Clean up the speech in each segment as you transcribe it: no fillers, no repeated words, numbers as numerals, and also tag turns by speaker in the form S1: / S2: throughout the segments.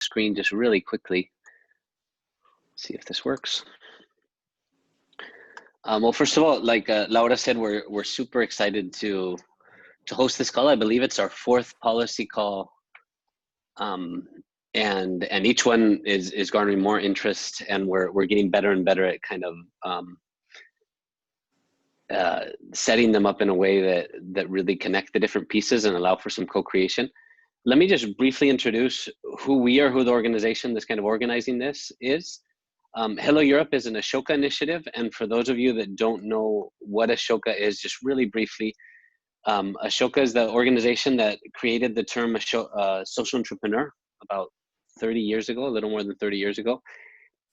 S1: screen just really quickly. See if this works. Well, first of all, like Laura said, we're super excited to host this call. I believe it's our 4th policy call, and each one is garnering more interest, and we're getting better and better at kind of setting them up in a way that really connect the different pieces and allow for some co-creation. Let me just briefly introduce who we are, who the organization that's kind of organizing this is. Hello Europe is an Ashoka initiative, and for those of you that don't know what Ashoka is, just really briefly, Ashoka is the organization that created the term social entrepreneur about 30 years ago, a little more than 30 years ago.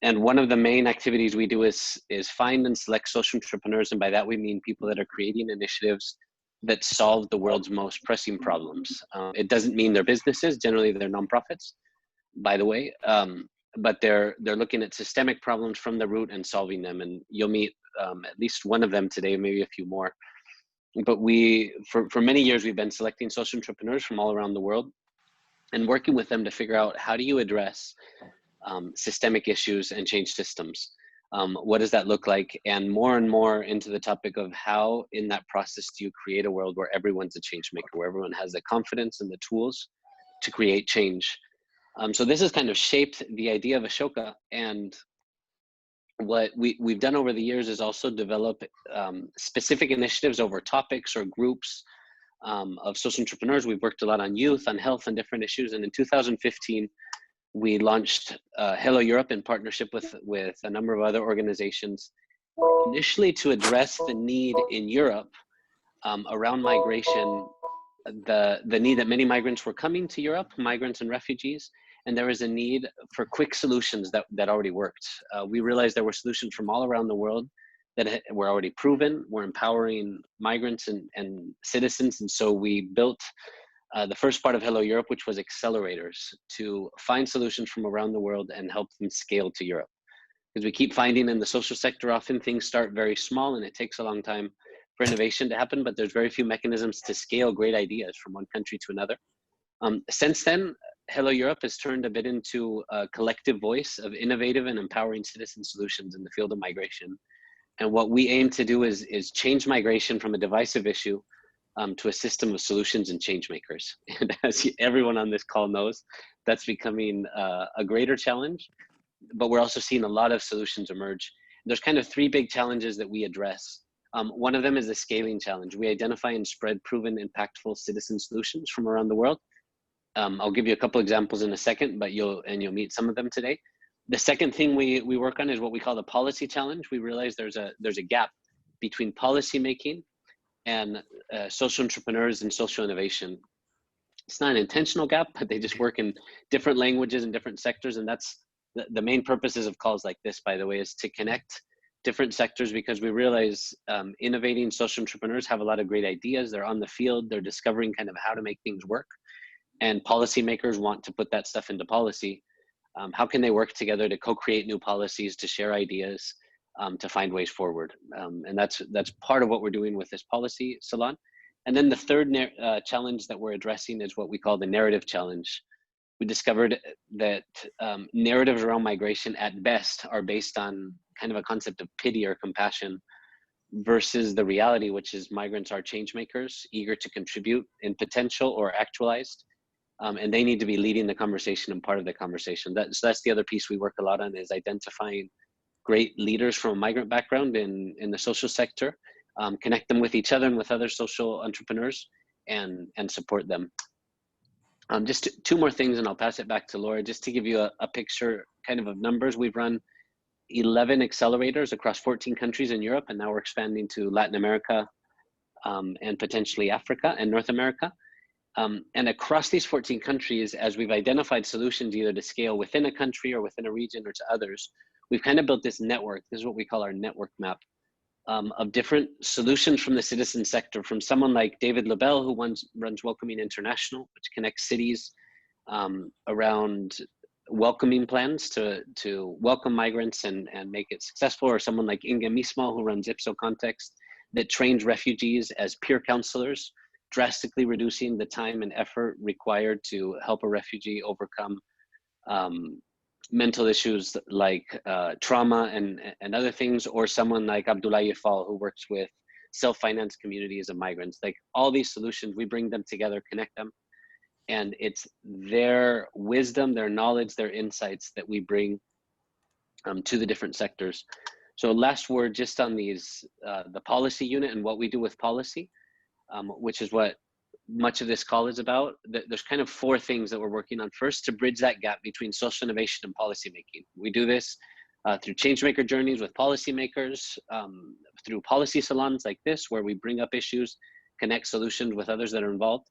S1: And one of the main activities we do is find and select social entrepreneurs, and by that we mean people that are creating initiatives that solve the world's most pressing problems. It doesn't mean they're businesses, generally they're nonprofits, by the way, but they're looking at systemic problems from the root and solving them. And you'll meet at least one of them today, maybe a few more. But for many years, we've been selecting social entrepreneurs from all around the world and working with them to figure out, how do you address systemic issues and change systems? What does that look like? And more into the topic of how in that process do you create a world where everyone's a change maker, where everyone has the confidence and the tools to create change. So this has kind of shaped the idea of Ashoka, and what we've done over the years is also develop specific initiatives over topics or groups of social entrepreneurs. We've worked a lot on youth, on health, and different issues. And in 2015, we launched Hello Europe in partnership with a number of other organizations, initially to address the need in Europe around migration, the need that many migrants were coming to Europe, migrants and refugees, and there was a need for quick solutions that already worked. We realized there were solutions from all around the world that were already proven, were empowering migrants and citizens, and so we built the first part of Hello Europe, which was accelerators, to find solutions from around the world and help them scale to Europe. Because we keep finding in the social sector, often things start very small and it takes a long time for innovation to happen, but there's very few mechanisms to scale great ideas from one country to another. Since then, Hello Europe has turned a bit into a collective voice of innovative and empowering citizen solutions in the field of migration. And what we aim to do is change migration from a divisive issue to a system of solutions and change makers. And as everyone on this call knows, that's becoming a greater challenge, but we're also seeing a lot of solutions emerge. There's kind of 3 big challenges that we address. One of them is the scaling challenge. We identify and spread proven, impactful citizen solutions from around the world. I'll give you a couple examples in a second, but you'll meet some of them today. The second thing we work on is what we call the policy challenge. We realize there's a gap between policy making and social entrepreneurs and social innovation. It's not an intentional gap, but they just work in different languages and different sectors. And that's the main purposes of calls like this, by the way, is to connect different sectors, because we realize innovating social entrepreneurs have a lot of great ideas. They're on the field, they're discovering kind of how to make things work. And policymakers want to put that stuff into policy. How can they work together to co-create new policies, to share ideas, to find ways forward? And that's part of what we're doing with this policy salon. And then the third challenge that we're addressing is what we call the narrative challenge. We discovered that narratives around migration at best are based on kind of a concept of pity or compassion, versus the reality, which is migrants are change makers, eager to contribute in potential or actualized. And they need to be leading the conversation and part of the conversation. So that's the other piece we work a lot on, is identifying great leaders from a migrant background in the social sector, connect them with each other and with other social entrepreneurs, and support them. Just 2 more things, and I'll pass it back to Laura, just to give you a picture kind of numbers. We've run 11 accelerators across 14 countries in Europe, and now we're expanding to Latin America and potentially Africa and North America. And across these 14 countries, as we've identified solutions either to scale within a country or within a region or to others, we've kind of built this network. This is what we call our network map of different solutions from the citizen sector, from someone like David Lebel, who runs Welcoming International, which connects cities around welcoming plans to welcome migrants and make it successful, or someone like Inge Mismo, who runs Ipso Context, that trains refugees as peer counselors, drastically reducing the time and effort required to help a refugee overcome mental issues like trauma and other things, or someone like Abdullah Yafal, who works with self-financed communities of migrants. Like all these solutions, we bring them together, connect them, and it's their wisdom, their knowledge, their insights that we bring to the different sectors. So last word just on these, the policy unit and what we do with policy, which is what much of this call is about. There's kind of 4 things that we're working on. First, to bridge that gap between social innovation and policy making. We do this through changemaker journeys with policymakers, through policy salons like this, where we bring up issues, connect solutions with others that are involved,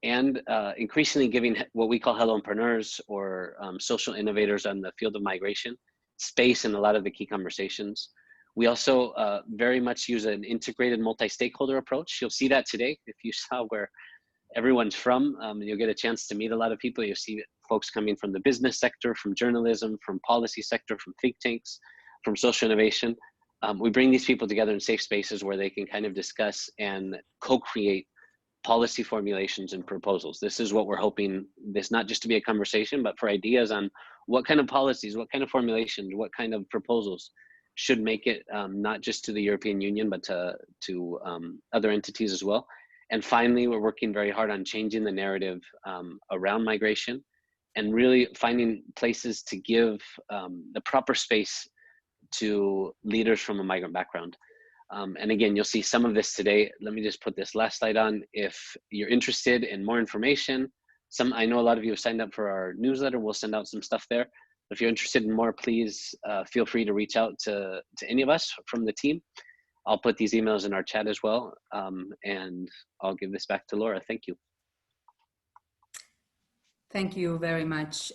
S1: and increasingly giving what we call hello-preneurs or social innovators on the field of migration space in a lot of the key conversations. We also very much use an integrated multi-stakeholder approach. You'll see that today if you saw where everyone's from. You'll get a chance to meet a lot of people. You'll see folks coming from the business sector, from journalism, from policy sector, from think tanks, from social innovation. We bring these people together in safe spaces where they can kind of discuss and co-create policy formulations and proposals. This is what we're hoping, this not just to be a conversation, but for ideas on what kind of policies, what kind of formulations, what kind of proposals should make it not just to the European Union, but to other entities as well. And finally, we're working very hard on changing the narrative around migration and really finding places to give the proper space to leaders from a migrant background. And again, you'll see some of this today. Let me just put this last slide on. If you're interested in more information, I know a lot of you have signed up for our newsletter. We'll send out some stuff there. If you're interested in more, please feel free to reach out to any of us from the team. I'll put these emails in our chat as well. And I'll give this back to Laura. Thank you.
S2: Thank you very much,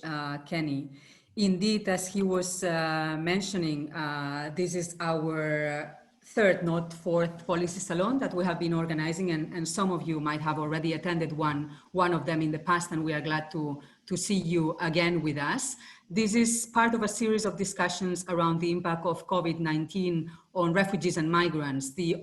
S2: Kenny. Indeed, as he was mentioning, this is our 3rd, not 4th policy salon that we have been organizing, and some of you might have already attended one of them in the past, and we are glad to see you again with us. This is part of a series of discussions around the impact of COVID-19 on refugees and migrants. The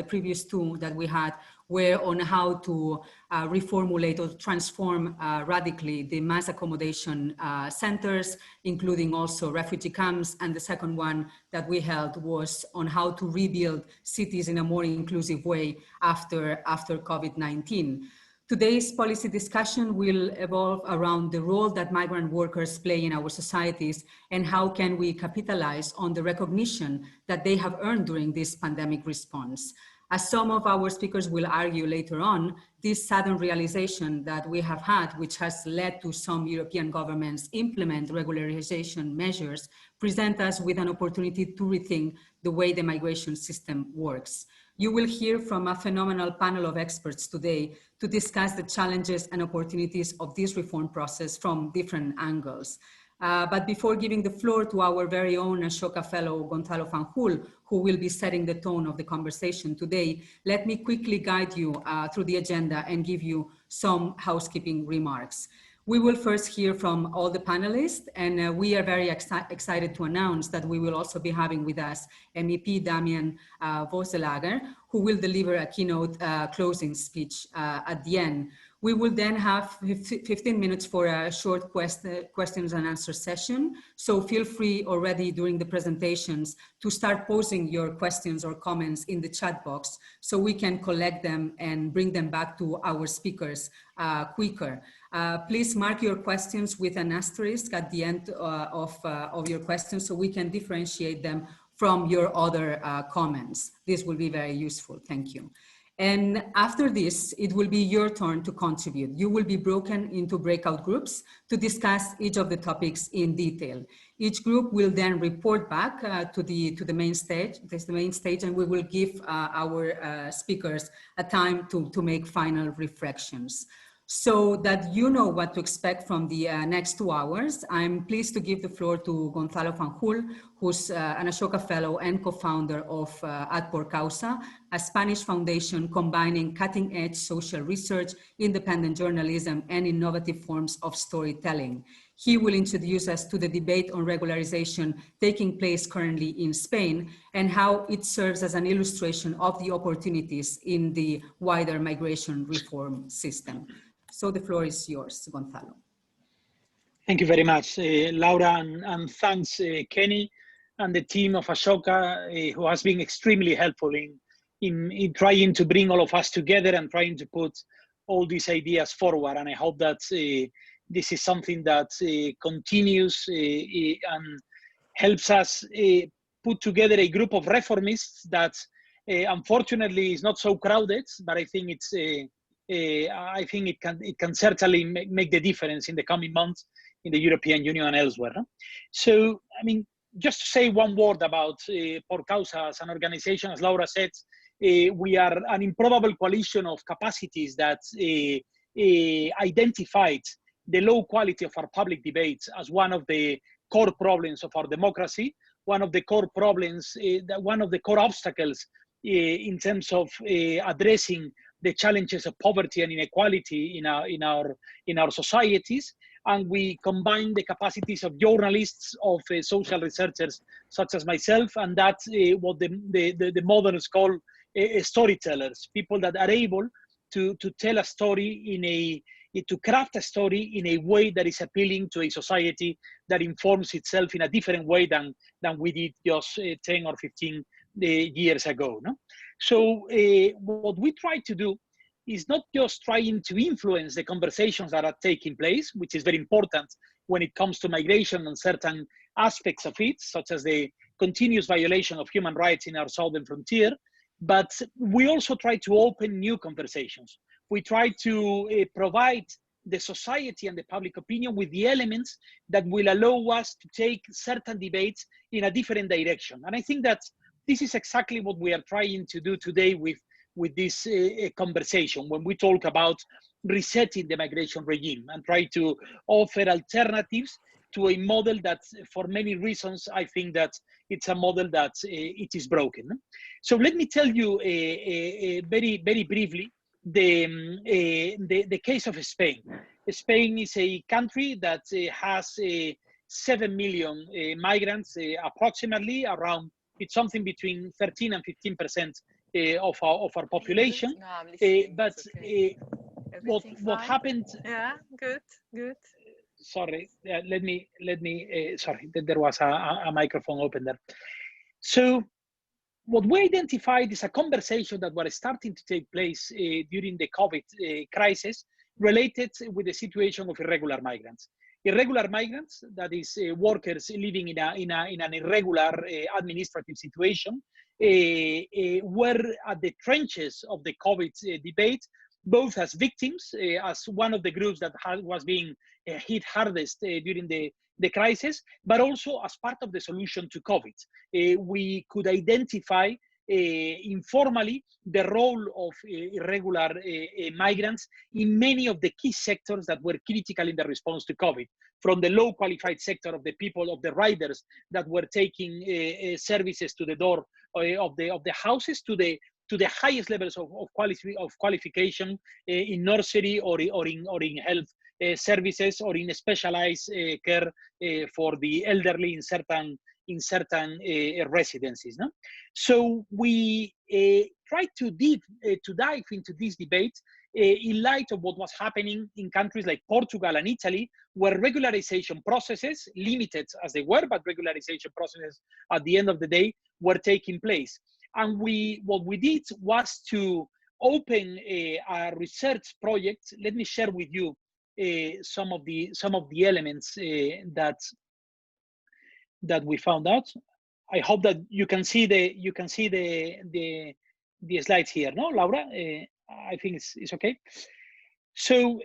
S2: previous 2 that we had were on how to reformulate or transform radically the mass accommodation centers, including also refugee camps. And the second one that we held was on how to rebuild cities in a more inclusive way after COVID-19. Today's policy discussion will evolve around the role that migrant workers play in our societies and how can we capitalize on the recognition that they have earned during this pandemic response. As some of our speakers will argue later on, this sudden realization that we have had, which has led to some European governments implement regularization measures, present us with an opportunity to rethink the way the migration system works. You will hear from a phenomenal panel of experts today to discuss the challenges and opportunities of this reform process from different angles. But before giving the floor to our very own Ashoka Fellow Gonzalo Fanjul, who will be setting the tone of the conversation today, let me quickly guide you through the agenda and give you some housekeeping remarks. We will first hear from all the panelists, and we are very excited to announce that we will also be having with us MEP Damian Vosselager, who will deliver a keynote closing speech at the end. We will then have 15 minutes for a short questions and answer session. So feel free already during the presentations to start posing your questions or comments in the chat box so we can collect them and bring them back to our speakers quicker. Please mark your questions with an asterisk at the end of your questions so we can differentiate them from your other comments. This will be very useful. Thank you. And after this, it will be your turn to contribute. You will be broken into breakout groups to discuss each of the topics in detail. Each group will then report back to the main stage, and we will give our speakers a time to make final reflections. So that you know what to expect from the next 2 hours, I'm pleased to give the floor to Gonzalo Fanjul, who's an Ashoka Fellow and co-founder of Ad Por Causa, a Spanish foundation combining cutting-edge social research, independent journalism, and innovative forms of storytelling. He will introduce us to the debate on regularization taking place currently in Spain and how it serves as an illustration of the opportunities in the wider migration reform system. So the floor is yours, Gonzalo.
S3: Thank you very much, Laura, and thanks, Kenny, and the team of Ashoka, who has been extremely helpful in trying to bring all of us together and trying to put all these ideas forward. And I hope that this is something that continues and helps us put together a group of reformists that unfortunately is not so crowded, but I think it's I think it can certainly make the difference in the coming months in the European Union and elsewhere. No? So, I mean, just to say one word about Por Causa as an organization, as Laura said, we are an improbable coalition of capacities that identified the low quality of our public debates as one of the core problems of our democracy, one of the core problems, one of the core obstacles in terms of addressing the challenges of poverty and inequality in our societies. And we combine the capacities of journalists, of social researchers such as myself, and that's what the moderns call storytellers, people that are able to tell a story to craft a story in a way that is appealing to a society that informs itself in a different way than we did just 10 or 15 years ago. No? So what we try to do is not just trying to influence the conversations that are taking place, which is very important when it comes to migration and certain aspects of it, such as the continuous violation of human rights in our southern frontier, but we also try to open new conversations. We try to provide the society and the public opinion with the elements that will allow us to take certain debates in a different direction. And I think that this is exactly what we are trying to do today with this conversation when we talk about resetting the migration regime and try to offer alternatives to a model that, for many reasons, I think that it's a model that it is broken. So let me tell you very, very briefly the case of Spain. Spain is a country that has 7 million migrants, approximately around, it's something between 13 and 15% of our population. But what happened?
S4: Yeah, good.
S3: Sorry, let me. Sorry, there was a microphone open there. So what we identified is a conversation that was starting to take place during the COVID crisis related with the situation of irregular migrants. Irregular migrants, that is workers living in an irregular administrative situation, were at the trenches of the COVID debate, both as victims, as one of the groups that was being hit hardest during the crisis, but also as part of the solution to COVID. We could identify informally the role of irregular migrants in many of the key sectors that were critical in the response to COVID, from the low qualified sector of the people, of the riders that were taking services to the door of the houses, to the highest levels of qualification in nursery or in health services, or in specialized care for the elderly in certain residencies. No? So we tried to dive into this debate in light of what was happening in countries like Portugal and Italy, where regularization processes, limited as they were, but regularization processes at the end of the day were taking place. And what we did was to open a research project. Let me share with you some of the elements that we found out. I hope that you can see the slides here. No, Laura, I think it's okay. So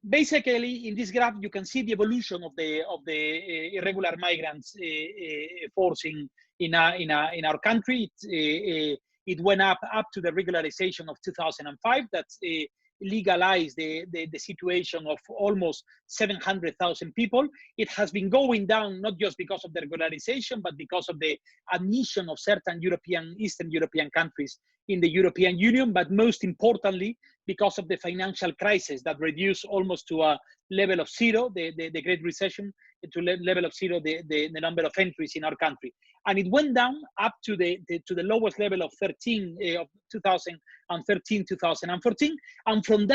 S3: basically, in this graph, you can see the evolution of the irregular migrants force in our country. It went up to the regularization of 2005. That's legalized the situation of almost 700,000 people. It has been going down, not just because of the regularization, but because of the admission of certain Eastern European countries in the European Union, but most importantly, because of the financial crisis that reduced almost to a level of zero, the Great Recession, to level of zero, the number of entries in our country. And it went down up to the lowest level of 2013, 2014. And from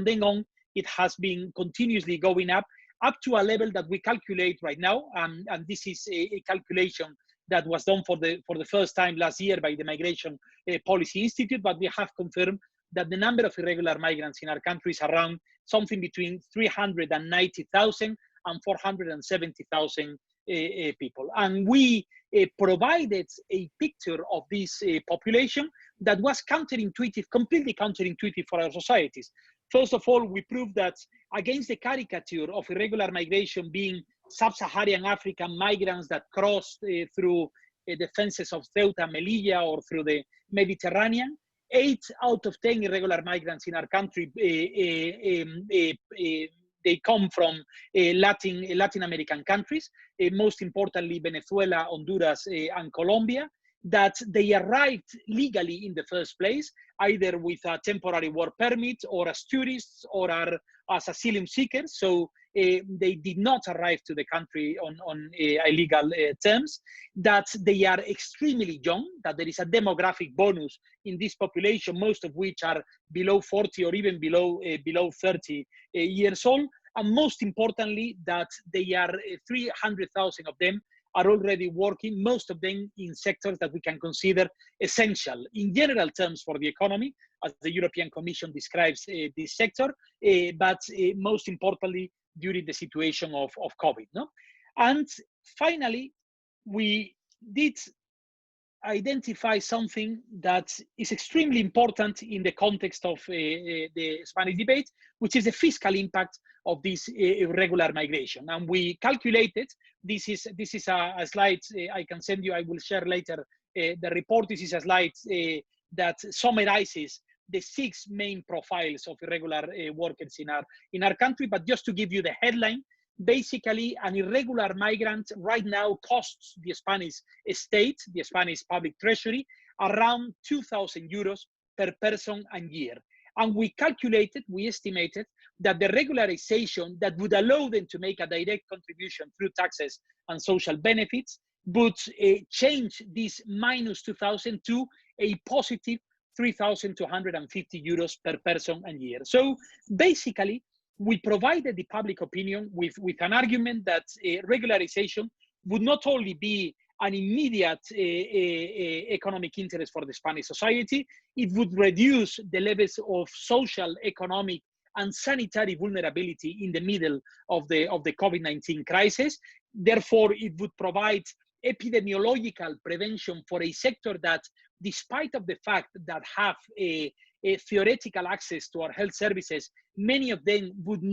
S3: then on, it has been continuously going up up to a level that we calculate right now, and this is a calculation that was done for the first time last year by the Migration Policy Institute, but we have confirmed that the number of irregular migrants in our country is around something between 390,000 and 470,000 people. And we provided a picture of this population that was counterintuitive, completely counterintuitive for our societies. First of all, we proved that against the caricature of irregular migration being sub-Saharan African migrants that crossed through the fences of Ceuta, Melilla, or through the Mediterranean, 8 out of 10 irregular migrants in our country, they come from Latin American countries, most importantly Venezuela, Honduras, and Colombia, that they arrived legally in the first place, either with a temporary work permit or as tourists or as asylum seekers. So they did not arrive to the country on illegal terms, that they are extremely young, that there is a demographic bonus in this population, most of which are below 40 or even below 30 years old. And most importantly, that they are 300,000 of them are already working, most of them in sectors that we can consider essential in general terms for the economy, as the European Commission describes this sector, but most importantly, during the situation of COVID. No? And finally, we did identify something that is extremely important in the context of the Spanish debate, which is the fiscal impact of this irregular migration. And we calculated, this is a slide I can send you, I will share later the report. This is a slide that summarizes the 6 main profiles of irregular workers in our country. But just to give you the headline, basically an irregular migrant right now costs the Spanish state, the Spanish public treasury, around 2,000 euros per person and year. And we calculated, we estimated that the regularization that would allow them to make a direct contribution through taxes and social benefits would change this minus 2,000 to a positive 3,250 euros per person and year. So basically, we provided the public opinion with an argument that regularization would not only be an immediate economic interest for the Spanish society, it would reduce the levels of social, economic, and sanitary vulnerability in the middle of the COVID-19 crisis. Therefore, it would provide epidemiological prevention for a sector that, despite of the fact that have a theoretical access to our health services, many of them would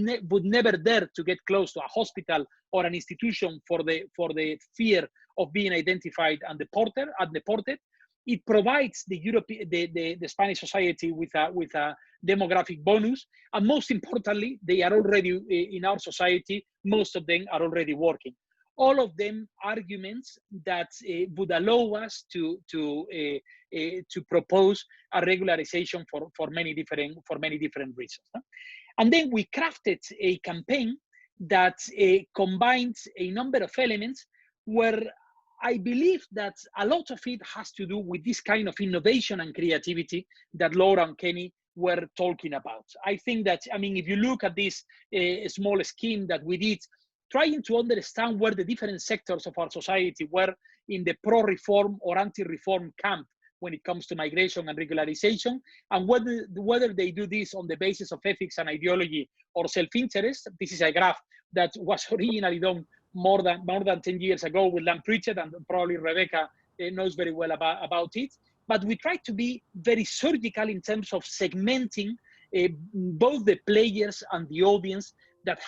S3: never dare to get close to a hospital or an institution for the fear of being identified and deported. It provides the Spanish society with a demographic bonus, and most importantly, they are already in our society. Most of them are already working. All of them arguments that would allow us to propose a regularization for many different reasons. And then we crafted a campaign that combines a number of elements where I believe that a lot of it has to do with this kind of innovation and creativity that Laura and Kenny were talking about. I think that, I mean, if you look at this small scheme that we did, trying to understand where the different sectors of our society were in the pro-reform or anti-reform camp when it comes to migration and regularization, and whether they do this on the basis of ethics and ideology or self-interest. This is a graph that was originally done more than 10 years ago with Lam Pritchett, and probably Rebecca knows very well about it. But we try to be very surgical in terms of segmenting both the players and the audience that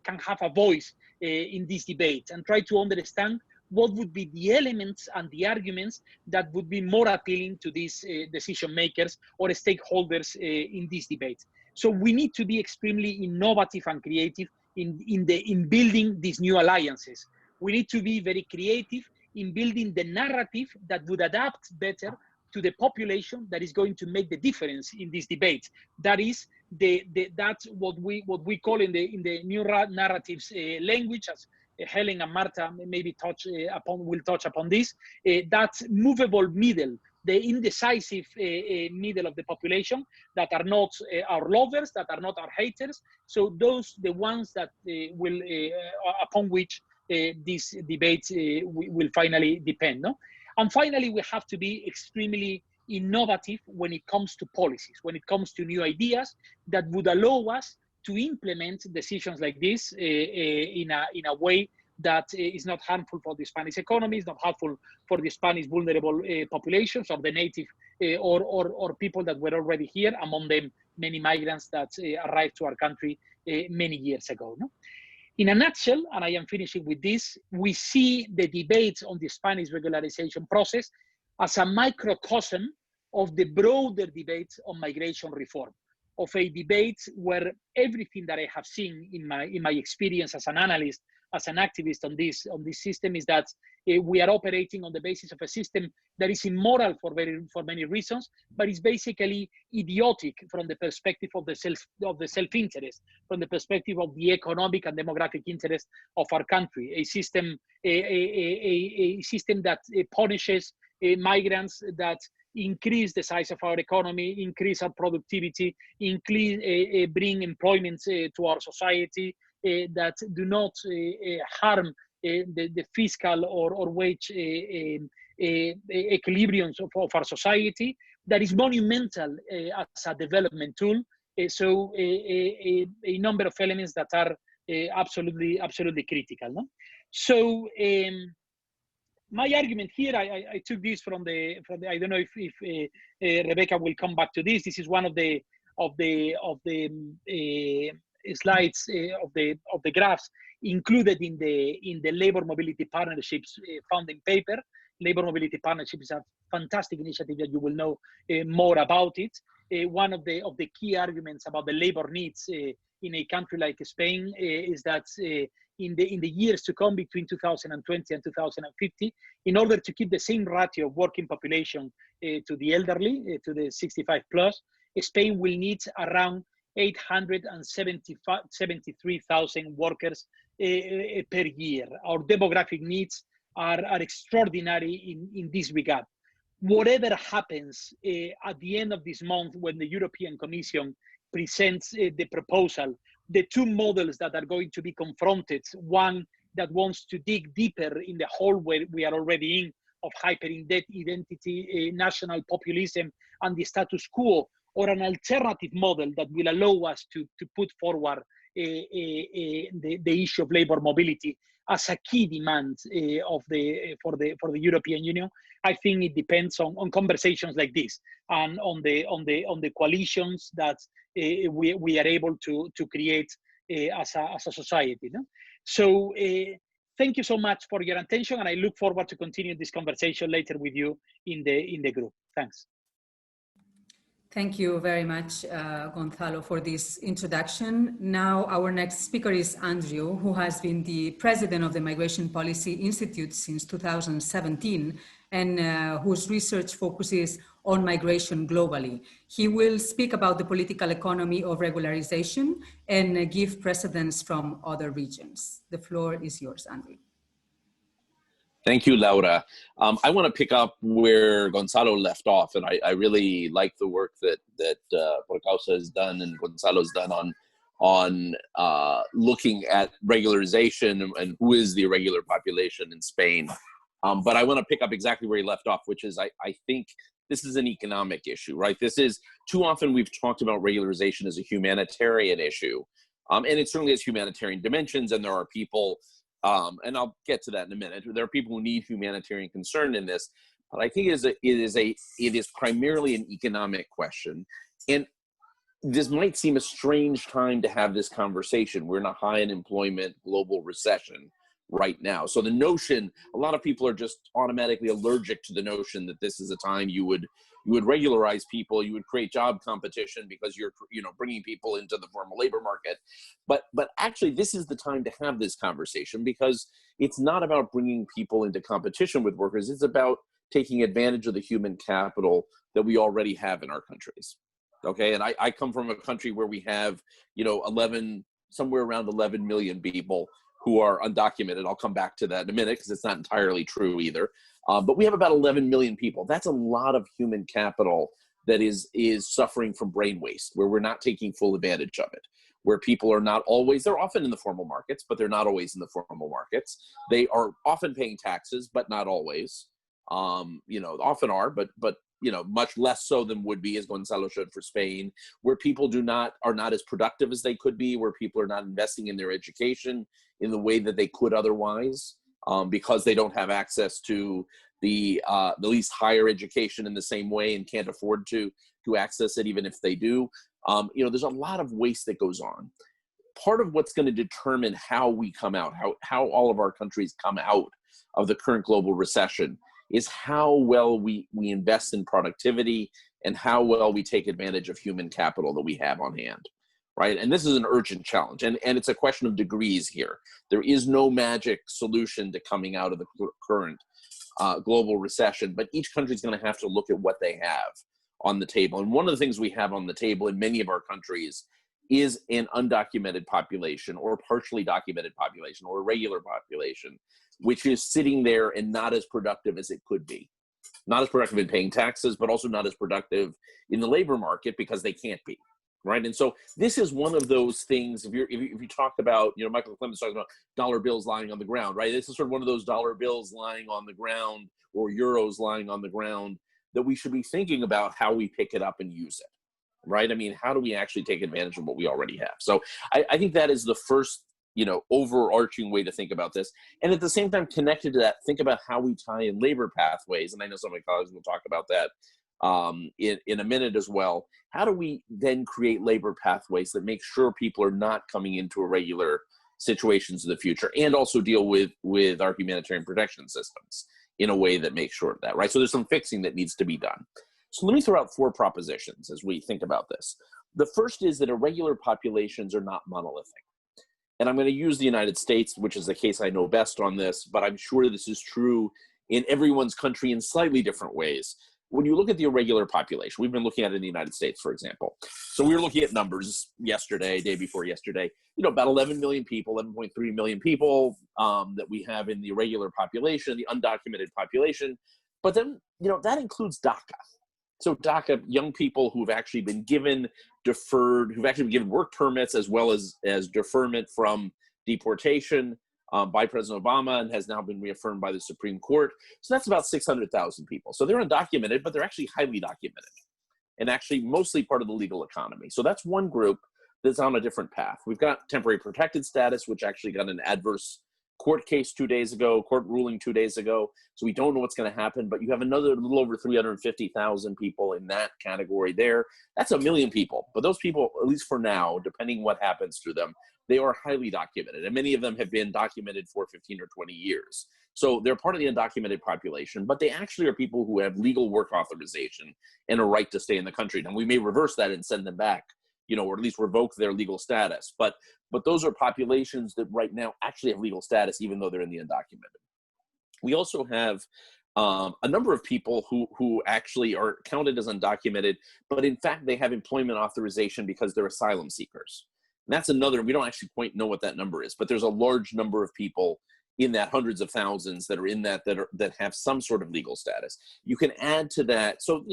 S3: can have a voice in this debate, and try to understand what would be the elements and the arguments that would be more appealing to these decision makers or stakeholders in this debate. So we need to be extremely innovative and creative in building these new alliances. We need to be very creative in building the narrative that would adapt better to the population that is going to make the difference in this debate. That is that's what we call in the new narratives language, as Helen and Marta maybe will touch upon this, that movable middle the indecisive middle of the population that are not our lovers, that are not our haters. So those, the ones that will, upon which this debate will finally depend. No? And finally, we have to be extremely innovative when it comes to policies, when it comes to new ideas that would allow us to implement decisions like this in a way that is not harmful for the Spanish economy, is not harmful for the Spanish vulnerable populations or the native or people that were already here, among them many migrants that arrived to our country many years ago. No? In a nutshell, and I am finishing with this, we see the debates on the Spanish regularization process as a microcosm of the broader debate on migration reform, of a debate where everything that I have seen in my experience as an analyst, as an activist on this system, is that we are operating on the basis of a system that is immoral for many reasons, but is basically idiotic from the perspective of the self-interest, from the perspective of the economic and demographic interest of our country. A system that punishes migrants, that increase the size of our economy, increase our productivity, bring employment to our society, that do not harm the fiscal or wage equilibriums of our society, that is monumental as a development tool. So a number of elements that are absolutely critical. No? So my argument here, I took this from the I don't know if Rebecca will come back to this. This is one of the slides of the graphs included in the Labor Mobility Partnerships founding paper. Labor Mobility Partnership is a fantastic initiative that you will know more about it. One of the key arguments about the labor needs in a country like Spain is that in the years to come, between 2020 and 2050, in order to keep the same ratio of working population to the elderly, to the 65 plus, Spain will need around 873,000 workers per year. Our demographic needs are extraordinary in this regard. Whatever happens at the end of this month, when the European Commission presents the proposal, the two models that are going to be confronted, one that wants to dig deeper in the hole where we are already in, of hyper-identity, national populism, and the status quo, or an alternative model that will allow us to put forward the issue of labor mobility as a key demand for the European Union. I think it depends on conversations like this and on the coalitions that we are able to create as a society. No? So thank you so much for your attention, and I look forward to continue this conversation later with you in the group. Thanks.
S2: Thank you very much, Gonzalo, for this introduction. Now, our next speaker is Andrew, who has been the president of the Migration Policy Institute since 2017, and whose research focuses on migration globally. He will speak about the political economy of regularization and give precedents from other regions. The floor is yours, Andrew.
S5: Thank you, Laura. I want to pick up where Gonzalo left off, and I really like the work that Por Causa has done and Gonzalo has done on looking at regularization and who is the irregular population in Spain. But I want to pick up exactly where he left off, which is I think this is an economic issue, right? This is, too often we've talked about regularization as a humanitarian issue, and it certainly has humanitarian dimensions, and there are people, and I'll get to that in a minute. There are people who need humanitarian concern in this, but I think it is primarily an economic question. And this might seem a strange time to have this conversation. We're in a high unemployment global recession right now. So the notion, a lot of people are just automatically allergic to the notion that this is a time you would regularize people, you would create job competition because you're bringing people into the formal labor market. But actually, this is the time to have this conversation, because it's not about bringing people into competition with workers. It's about taking advantage of the human capital that we already have in our countries. Okay, and I come from a country where we have, somewhere around 11 million people who are undocumented. I'll come back to that in a minute because it's not entirely true either. But we have about 11 million people. That's a lot of human capital that is suffering from brain waste, where we're not taking full advantage of it, where people are not always, they're often in the formal markets, but they're not always in the formal markets. They are often paying taxes, but not always. Often are, but much less so than would be, as Gonzalo showed, for Spain, where people are not as productive as they could be, where people are not investing in their education in the way that they could otherwise, because they don't have access to the least higher education in the same way and can't afford to access it, even if they do. There's a lot of waste that goes on. Part of what's going to determine how we come out, how all of our countries come out of the current global recession, is how well we invest in productivity and how well we take advantage of human capital that we have on hand, right? And this is an urgent challenge, and it's a question of degrees here. There is no magic solution to coming out of the current global recession, but each country is going to have to look at what they have on the table. And one of the things we have on the table in many of our countries is an undocumented population, or partially documented population, or irregular population, which is sitting there and not as productive as it could be. Not as productive in paying taxes, but also not as productive in the labor market because they can't be, right? And so this is one of those things, if you talk about, Michael Clemens talks about dollar bills lying on the ground, right? This is sort of one of those dollar bills lying on the ground, or euros lying on the ground, that we should be thinking about how we pick it up and use it, right? I mean, how do we actually take advantage of what we already have? So I think that is the first, overarching way to think about this. And at the same time, connected to that, think about how we tie in labor pathways. And I know some of my colleagues will talk about that in a minute as well. How do we then create labor pathways that make sure people are not coming into irregular situations in the future, and also deal with our humanitarian protection systems in a way that makes sure of that, right? So there's some fixing that needs to be done. So let me throw out 4 propositions as we think about this. The first is that irregular populations are not monolithic. And I'm going to use the United States, which is the case I know best on this, but I'm sure this is true in everyone's country in slightly different ways. When you look at the irregular population, we've been looking at it in the United States, for example. So we were looking at numbers yesterday, day before yesterday, about 11 million people, 11.3 million people that we have in the irregular population, the undocumented population. But then, that includes DACA. So DACA, young people who've actually been given work permits, as well as deferment from deportation by President Obama, and has now been reaffirmed by the Supreme Court. So that's about 600,000 people. So they're undocumented, but they're actually highly documented, and actually mostly part of the legal economy. So that's one group that's on a different path. We've got temporary protected status, which actually got an adverse court ruling 2 days ago. So we don't know what's going to happen, but you have another little over 350,000 people in that category there. That's 1 million people. But those people, at least for now, depending what happens to them, they are highly documented. And many of them have been documented for 15 or 20 years. So they're part of the undocumented population, but they actually are people who have legal work authorization and a right to stay in the country. Now, we may reverse that and send them back, or at least revoke their legal status. But those are populations that right now actually have legal status, even though they're in the undocumented. We also have a number of people who actually are counted as undocumented, but in fact, they have employment authorization because they're asylum seekers. And that's another, we don't actually quite know what that number is, but there's a large number of people in that, hundreds of thousands that are in that have some sort of legal status. You can add to that. So,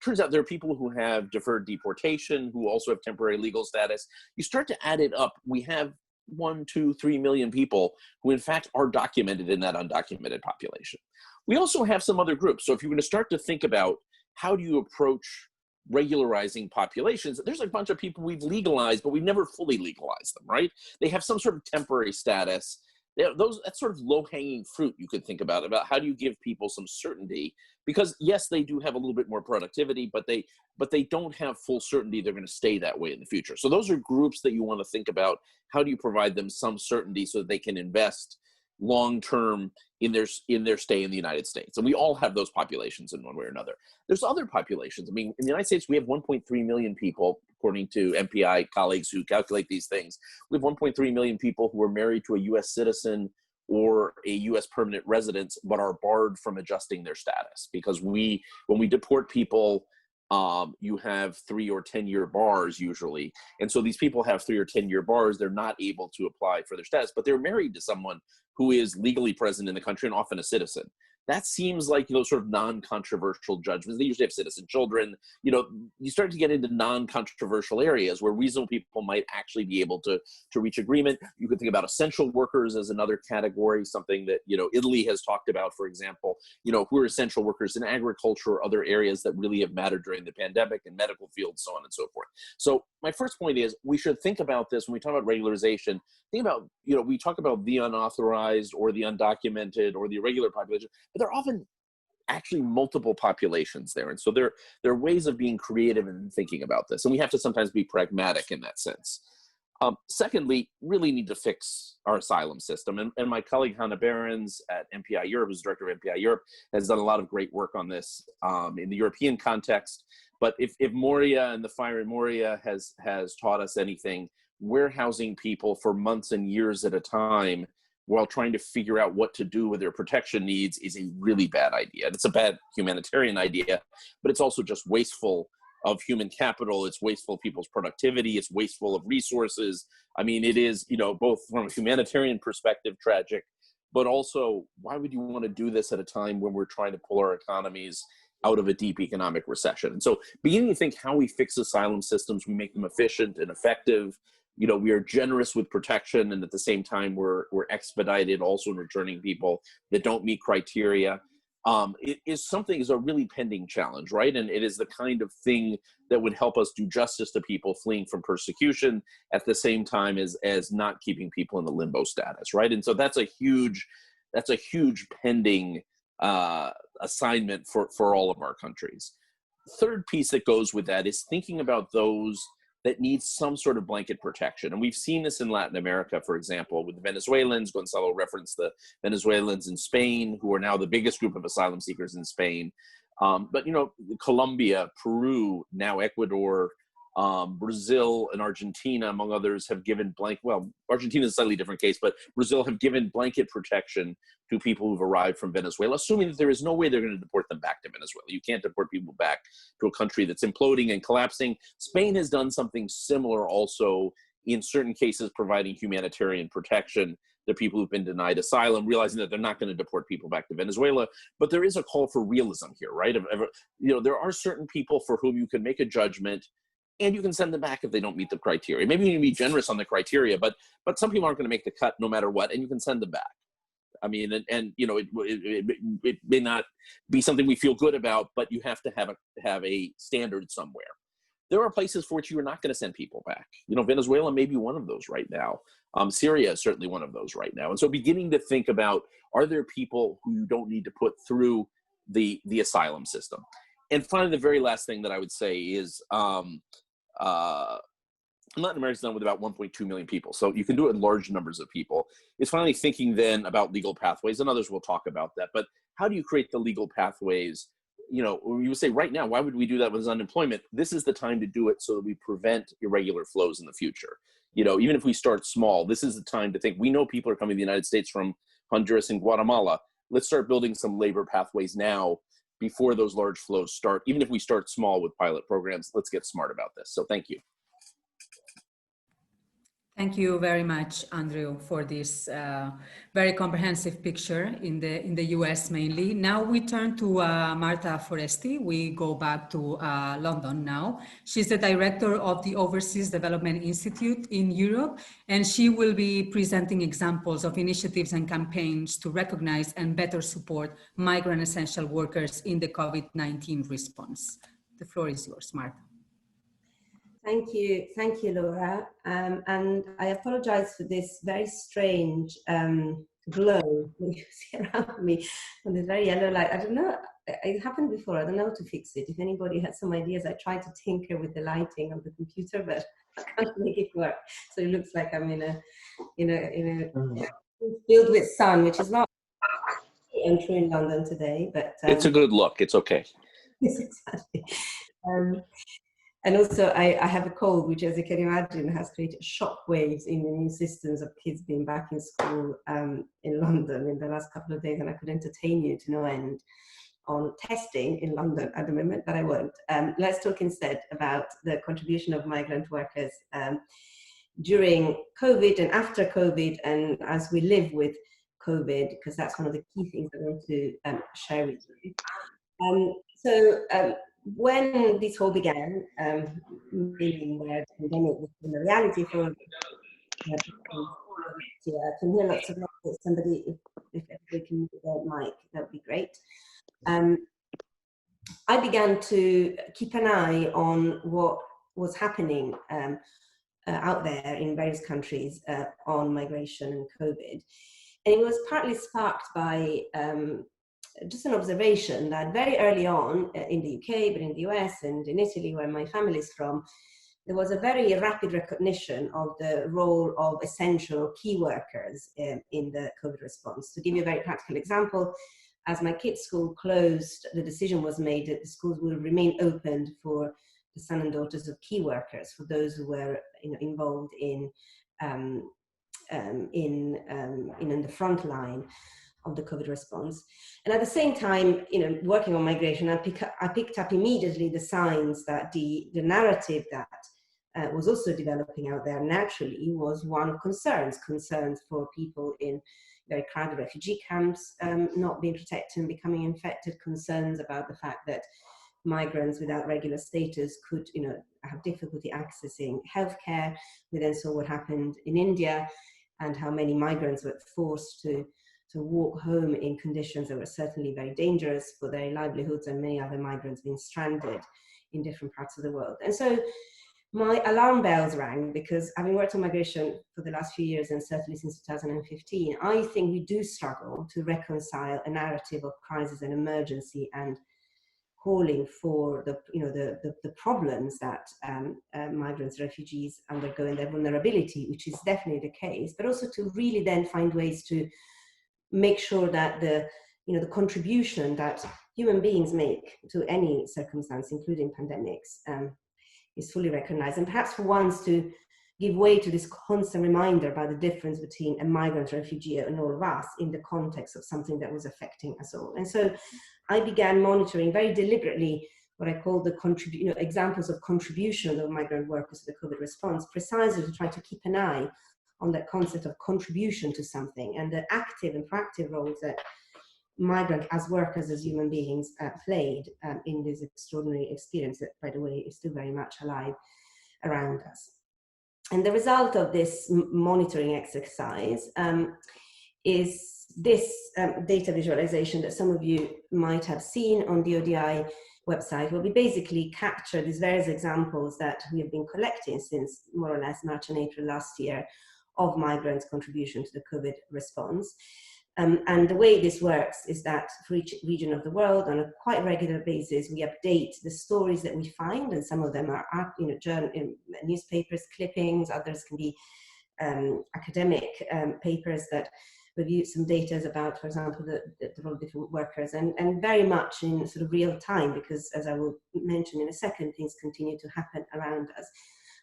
S5: turns out there are people who have deferred deportation, who also have temporary legal status. You start to add it up. We have 1, 2, 3 million people who in fact are documented in that undocumented population. We also have some other groups. So if you're going to start to think about how do you approach regularizing populations, there's a bunch of people we've legalized, but we've never fully legalized them, right? They have some sort of temporary status. That's sort of low-hanging fruit you could think about how do you give people some certainty, because yes, they do have a little bit more productivity, but they don't have full certainty they're going to stay that way in the future. So those are groups that you want to think about. How do you provide them some certainty so that they can invest long-term in their stay in the United States? And we all have those populations in one way or another. There's other populations. I mean, in the United States, we have 1.3 million people, according to MPI colleagues who calculate these things. We have 1.3 million people who are married to a U.S. citizen or a U.S. permanent resident, but are barred from adjusting their status, because when we deport people you have 3 or 10-year bars usually. And so these people have 3 or 10-year bars. They're not able to apply for their status, but they're married to someone who is legally present in the country and often a citizen. That seems like, you know, sort of non-controversial judgments. They usually have citizen children. You know, you start to get into non-controversial areas where reasonable people might actually be able to reach agreement. You could think about essential workers as another category, something that, you know, Italy has talked about, for example, you know, who are essential workers in agriculture or other areas that really have mattered during the pandemic and medical fields, so on and so forth. So my first point is we should think about this when we talk about regularization. Think about, you know, we talk about the unauthorized or the undocumented or the irregular population, but there are often actually multiple populations there. And so there are ways of being creative and thinking about this. And we have to sometimes be pragmatic in that sense. Secondly, really need to fix our asylum system. And my colleague Hannah Behrens at MPI Europe, who's director of MPI Europe, has done a lot of great work on this in the European context. But if Moria and the fire in Moria has taught us anything, we're housing people for months and years at a time while trying to figure out what to do with their protection needs is a really bad idea. And it's a bad humanitarian idea, but it's also just wasteful of human capital. It's wasteful of people's productivity. It's wasteful of resources. I mean, it is, you know, both from a humanitarian perspective, tragic, but also why would you want to do this at a time when we're trying to pull our economies out of a deep economic recession? And so beginning to think how we fix asylum systems, we make them efficient and effective. You know, we are generous with protection, and at the same time, we're expedited also in returning people that don't meet criteria. It is a really pending challenge, right? And it is the kind of thing that would help us do justice to people fleeing from persecution at the same time as not keeping people in the limbo status, right? And so that's a huge pending assignment for all of our countries. Third piece that goes with that is thinking about those that need some sort of blanket protection. And we've seen this in Latin America, for example, with the Venezuelans. Gonzalo referenced the Venezuelans in Spain, who are now the biggest group of asylum seekers in Spain. But, you know, Colombia, Peru, now Ecuador, Brazil and Argentina, among others, have given Argentina is a slightly different case, but Brazil have given blanket protection to people who've arrived from Venezuela, assuming that there is no way they're going to deport them back to Venezuela. You can't deport people back to a country that's imploding and collapsing. Spain has done something similar also, in certain cases, providing humanitarian protection to people who've been denied asylum, realizing that they're not going to deport people back to Venezuela. But there is a call for realism here, right? You know, there are certain people for whom you can make a judgment and you can send them back if they don't meet the criteria. Maybe you can be generous on the criteria, but some people aren't going to make the cut no matter what, and you can send them back. I mean, and you know, it may not be something we feel good about, but you have to have a standard somewhere. There are places for which you are not going to send people back. You know, Venezuela may be one of those right now. Syria is certainly one of those right now. And so beginning to think about, are there people who you don't need to put through the asylum system? And finally, the very last thing that I would say is, Latin America is done with about 1.2 million people. So you can do it in large numbers of people. It's finally thinking then about legal pathways, and others will talk about that. But how do you create the legal pathways? You know, you would say right now, why would we do that with unemployment? This is the time to do it so that we prevent irregular flows in the future. You know, even if we start small, this is the time to think, we know people are coming to the United States from Honduras and Guatemala. Let's start building some labor pathways now before those large flows start. Even if we start small with pilot programs, let's get smart about this. So thank you.
S2: Thank you very much, Andrew, for this very comprehensive picture in the US mainly. Now we turn to Marta Foresti. We go back to London now. She's the director of the Overseas Development Institute in Europe, and she will be presenting examples of initiatives and campaigns to recognize and better support migrant essential workers in the COVID-19 response. The floor is yours, Marta.
S6: Thank you, Laura. And I apologize for this very strange glow you see around me on this very yellow light. I don't know, it happened before, I don't know how to fix it. If anybody has some ideas, I tried to tinker with the lighting of the computer, but I can't make it work. So it looks like I'm in a filled with sun, which is not true in London today, but
S5: it's a good look, it's okay.
S6: Yes, exactly. And also, I have a cold, which, as you can imagine, has created shockwaves in the new systems of kids being back in school in London in the last couple of days, and I could entertain you to no end. on testing in London at the moment, but I won't. Let's talk instead about the contribution of migrant workers during COVID and after COVID, and as we live with COVID, because that's one of the key things I want to share with you. When this all began, meaning where the pandemic became a reality for can hear lots of noise. Somebody, if everybody can mute their mic, that would be great. I began to keep an eye on what was happening out there in various countries on migration and COVID. And it was partly sparked by just an observation that very early on in the UK, but in the US and in Italy, where my family is from, there was a very rapid recognition of the role of essential key workers in the COVID response. To give you a very practical example, as my kids' school closed, the decision was made that the schools will remain open for the sons and daughters of key workers, for those who were involved in the front line of the COVID response. And at the same time, working on migration, I picked up immediately the signs that the narrative that was also developing out there naturally was one of concerns for people in very crowded refugee camps not being protected and becoming infected, concerns about the fact that migrants without regular status could have difficulty accessing healthcare. We then saw what happened in India and how many migrants were forced to walk home in conditions that were certainly very dangerous for their livelihoods, and many other migrants being stranded in different parts of the world. And so my alarm bells rang, because having worked on migration for the last few years and certainly since 2015, I think we do struggle to reconcile a narrative of crisis and emergency and calling for the problems that migrants, refugees undergo in their vulnerability, which is definitely the case, but also to really then find ways to make sure that the contribution that human beings make to any circumstance, including pandemics, is fully recognized, and perhaps for once to give way to this constant reminder about the difference between a migrant, refugee, and all of us in the context of something that was affecting us all. And so I began monitoring very deliberately what I call the examples of contribution of migrant workers to the COVID response, precisely to try to keep an eye on that concept of contribution to something and the active and proactive roles that migrant as workers, as human beings played in this extraordinary experience that, by the way, is still very much alive around us. And the result of this monitoring exercise is this data visualization that some of you might have seen on the ODI website, where we basically capture these various examples that we have been collecting since more or less March and April last year of migrants' contribution to the COVID response. And the way this works is that for each region of the world, on a quite regular basis, we update the stories that we find, and some of them are newspapers, clippings, others can be academic papers that review some data about, for example, the role of different workers, and very much in sort of real time, because as I will mention in a second, things continue to happen around us.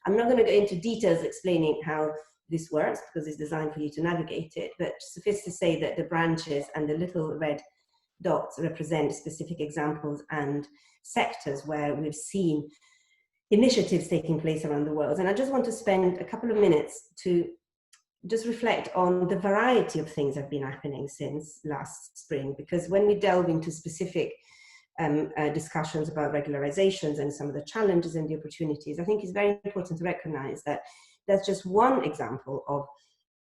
S6: I'm not going to go into details explaining how this works, because it's designed for you to navigate it, but suffice to say that the branches and the little red dots represent specific examples and sectors where we've seen initiatives taking place around the world. And I just want to spend a couple of minutes to just reflect on the variety of things that have been happening since last spring, because when we delve into specific discussions about regularizations and some of the challenges and the opportunities, I think it's very important to recognize that that's just one example of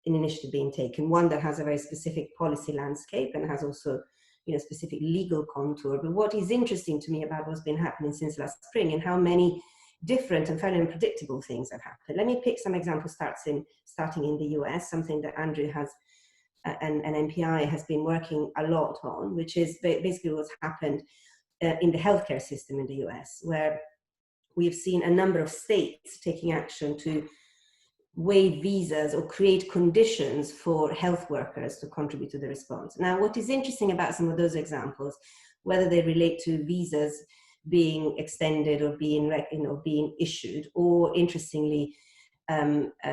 S6: an initiative being taken, one that has a very specific policy landscape and has also specific legal contour. But what is interesting to me about what's been happening since last spring and how many different and fairly unpredictable things have happened. Let me pick some examples starting in the US, something that Andrew has and NPI has been working a lot on, which is basically what's happened in the healthcare system in the US, where we've seen a number of states taking action to waive visas or create conditions for health workers to contribute to the response. Now, what is interesting about some of those examples, whether they relate to visas being extended or being issued, or interestingly,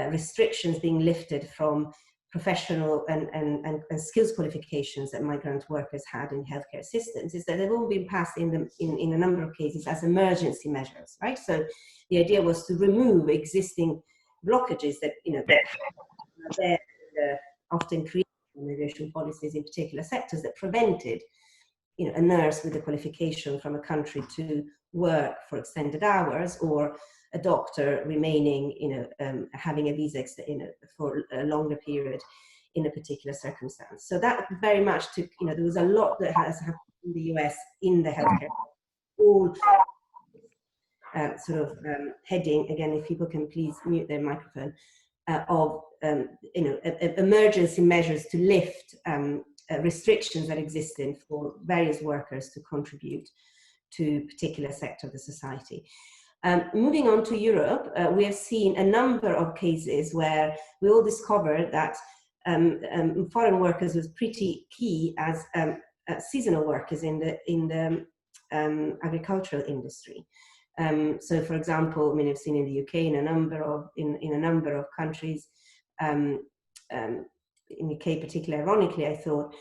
S6: restrictions being lifted from professional and skills qualifications that migrant workers had in healthcare assistance is that they've all been passed in a number of cases as emergency measures, right? So the idea was to remove existing blockages that, that are there, often created immigration policies in particular sectors that prevented, a nurse with a qualification from a country to work for extended hours, or a doctor remaining, having a visa, for a longer period in a particular circumstance. So that very much took, there was a lot that has happened in the US in the healthcare, all heading, again, if people can please mute their microphone, of, emergency measures to lift restrictions that existed for various workers to contribute to a particular sector of the society. Moving on to Europe, we have seen a number of cases where we all discovered that foreign workers was pretty key as seasonal workers in the agricultural industry. So, for example, I mean, I've seen in the UK in a number of countries. In the UK, particularly ironically, I thought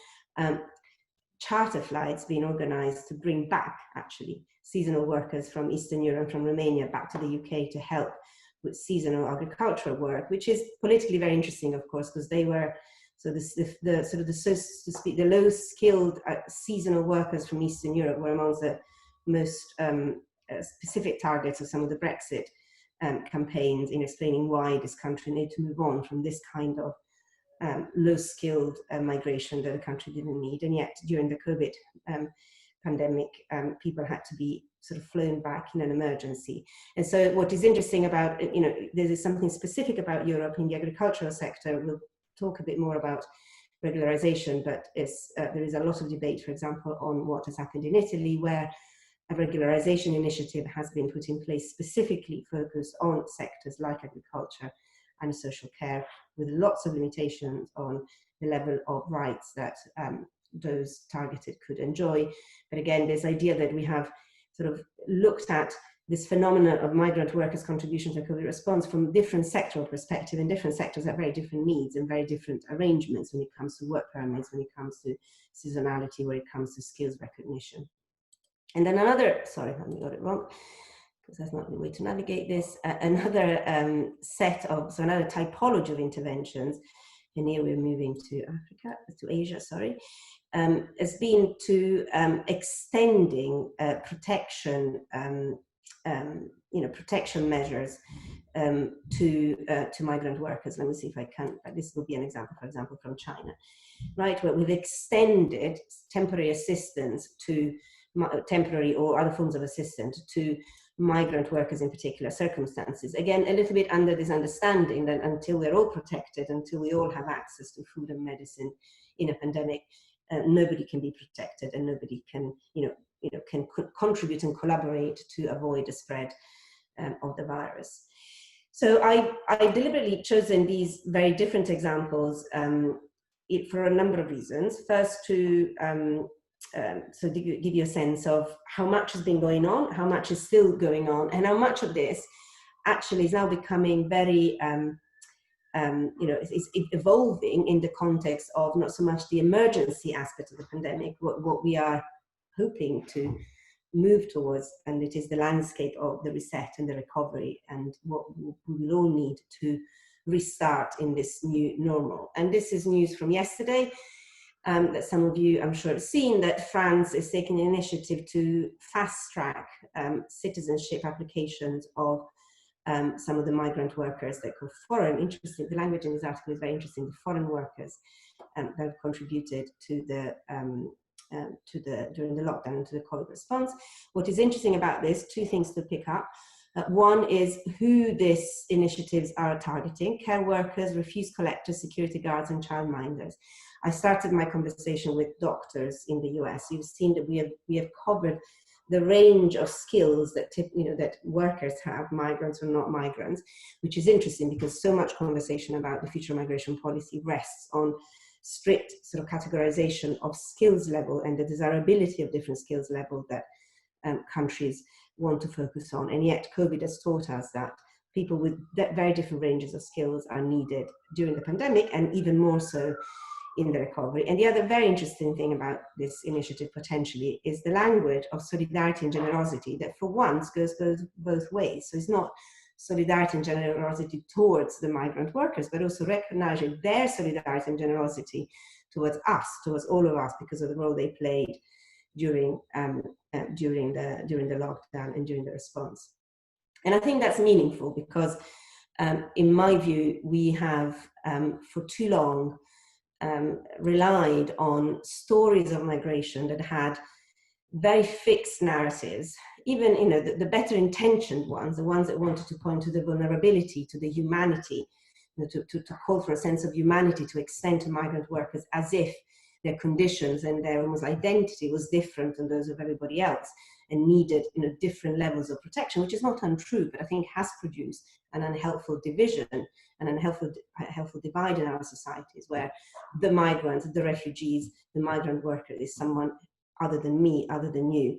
S6: charter flights being organised to bring back actually seasonal workers from Eastern Europe, from Romania, back to the UK to help with seasonal agricultural work, which is politically very interesting, of course, because they were the low skilled seasonal workers from Eastern Europe were amongst the most specific targets of some of the Brexit campaigns in explaining why this country needed to move on from this kind of low-skilled migration that the country didn't need. And yet, during the COVID pandemic, people had to be sort of flown back in an emergency. And so what is interesting about, there is something specific about Europe in the agricultural sector. We'll talk a bit more about regularization, but there is a lot of debate, for example, on what has happened in Italy, where a regularization initiative has been put in place specifically focused on sectors like agriculture and social care, with lots of limitations on the level of rights that those targeted could enjoy. But again, this idea that we have sort of looked at this phenomenon of migrant workers' contribution to COVID response from different sectoral perspective, and different sectors have very different needs and very different arrangements when it comes to work permits, when it comes to seasonality, when it comes to skills recognition. And then another, sorry, I got it wrong, because that's not the way to navigate this. Another another typology of interventions, and here we're moving to Asia, sorry, has been to extending protection, protection measures to migrant workers. Let me see if I can. This will be an example, for example, from China, right, where we've extended temporary assistance to temporary or other forms of assistance to migrant workers in particular circumstances. Again, a little bit under this understanding that until we're all protected, until we all have access to food and medicine in a pandemic, nobody can be protected, and nobody can, can contribute and collaborate to avoid the spread of the virus. So I deliberately chosen these very different examples for a number of reasons. First, to give you a sense of how much has been going on, how much is still going on, and how much of this actually is now becoming very, is evolving in the context of not so much the emergency aspect of the pandemic, what we are hoping to move towards, and it is the landscape of the reset and the recovery, and what we will all need to restart in this new normal. And this is news from yesterday. That some of you, I'm sure, have seen, that France is taking the initiative to fast-track citizenship applications of some of the migrant workers that go foreign. Interesting, the language in this article is very interesting. The foreign workers that have contributed to the during the lockdown and to the COVID response. What is interesting about this, two things to pick up. One is who these initiatives are targeting: care workers, refuse collectors, security guards, and childminders. I started my conversation with doctors in the US. You've seen that we have covered the range of skills that that workers have, migrants or not migrants, which is interesting because so much conversation about the future migration policy rests on strict sort of categorization of skills level and the desirability of different skills level that countries want to focus on. And yet COVID has taught us that people with very different ranges of skills are needed during the pandemic, and even more so in the recovery. And the other very interesting thing about this initiative potentially is the language of solidarity and generosity that for once goes both ways. So it's not solidarity and generosity towards the migrant workers, but also recognizing their solidarity and generosity towards us, towards all of us, because of the role they played during the lockdown and during the response. And I think that's meaningful because, in my view, we have for too long relied on stories of migration that had very fixed narratives, even the better intentioned ones, the ones that wanted to point to the vulnerability, to the humanity, to call for a sense of humanity to extend to migrant workers as if their conditions and their almost identity was different than those of everybody else and needed different levels of protection, which is not untrue, but I think has produced an unhelpful division, an unhelpful divide in our societies, where the migrants, the refugees, the migrant worker is someone other than me, other than you,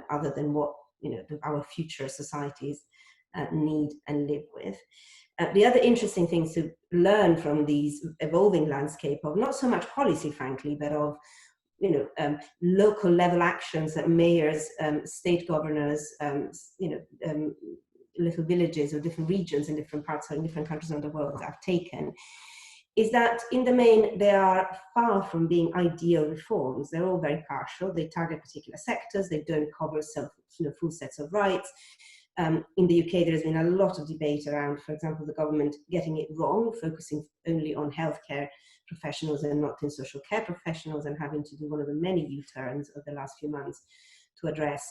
S6: other than what our future societies need and live with. The other interesting things to learn from these evolving landscape of not so much policy, frankly, but of local level actions that mayors, state governors, little villages or different regions in different parts or in different countries around the world have taken, is that in the main they are far from being ideal reforms. They're all very partial. They target particular sectors. They don't cover full sets of rights. In the UK, there has been a lot of debate around, for example, the government getting it wrong, focusing only on healthcare professionals and not in social care professionals, and having to do one of the many U-turns of the last few months to address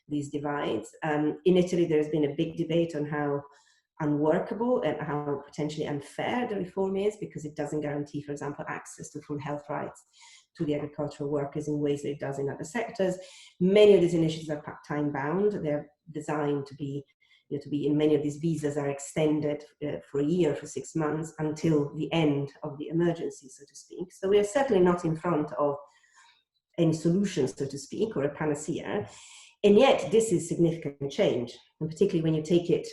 S6: these divides. In Italy, there's been a big debate on how unworkable and how potentially unfair the reform is, because it doesn't guarantee, for example, access to full health rights to the agricultural workers in ways that it does in other sectors. Many of these initiatives are time bound. They're designed to be, in many of these visas are extended for a year, for 6 months, until the end of the emergency, so to speak. So we are certainly not in front of any solutions, so to speak, or a panacea. And yet this is significant change, and particularly when you take it,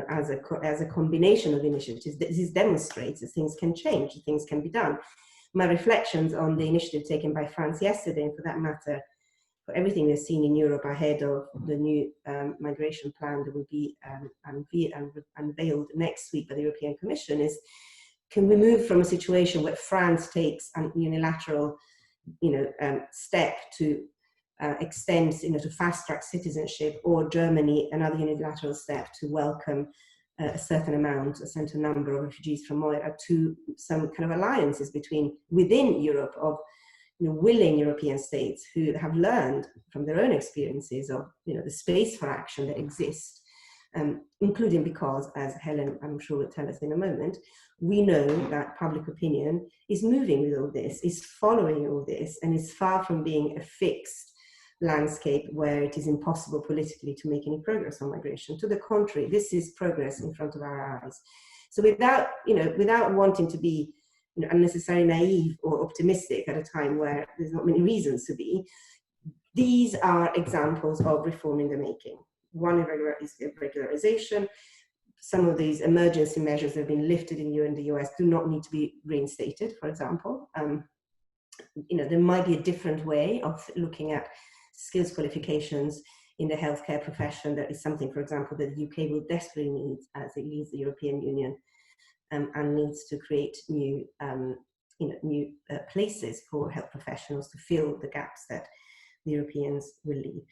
S6: as a combination of initiatives, this demonstrates that things can change, that things can be done. My reflections on the initiative taken by France yesterday, and for that matter, for everything we've seen in Europe ahead of the new migration plan that will be unveiled next week by the European Commission, is can we move from a situation where France takes a unilateral step to extend, to fast-track citizenship, or Germany another unilateral step to welcome a certain number of refugees from Moira, to some kind of alliances within Europe of willing European states who have learned from their own experiences of the space for action that exists, including because, as Helen I'm sure will tell us in a moment, we know that public opinion is moving with all this, is following all this, and is far from being a fixed landscape where it is impossible politically to make any progress on migration. To the contrary, this is progress in front of our eyes. So without wanting to be unnecessarily naive or optimistic at a time where there's not many reasons to be, these are examples of reform in the making. One is regularization. Some of these emergency measures that have been lifted in the US do not need to be reinstated, for example. There might be a different way of looking at skills qualifications in the healthcare profession. That is something, for example, that the UK will desperately need as it leaves the European Union, and needs to create new places for health professionals to fill the gaps that the Europeans will leave.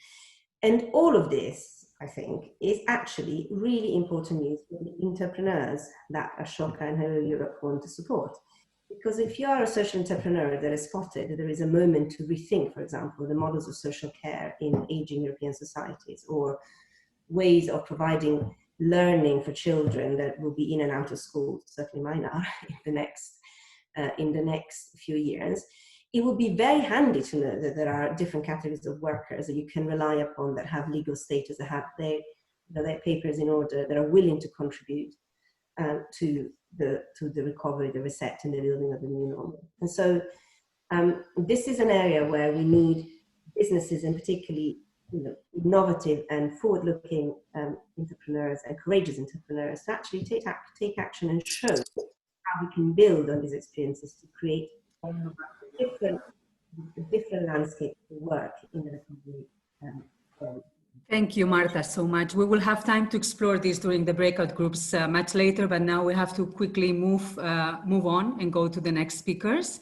S6: And all of this, I think, is actually really important news for the entrepreneurs that Ashoka and Hello Europe want to support. Because if you are a social entrepreneur that has spotted that there is a moment to rethink, for example, the models of social care in aging European societies, or ways of providing learning for children that will be in and out of school, certainly mine are, in the next few years, it would be very handy to know that there are different categories of workers that you can rely upon, that have legal status, that have their papers in order, that are willing to contribute to the recovery, the reset, and the building of the new normal. And so this is an area where we need businesses, and particularly innovative and forward-looking entrepreneurs and courageous entrepreneurs to actually take action and show how we can build on these experiences to create a different landscape to work in the recovery.
S2: Thank you, Marta, so much. We will have time to explore this during the breakout groups much later, but now we have to quickly move on and go to the next speakers.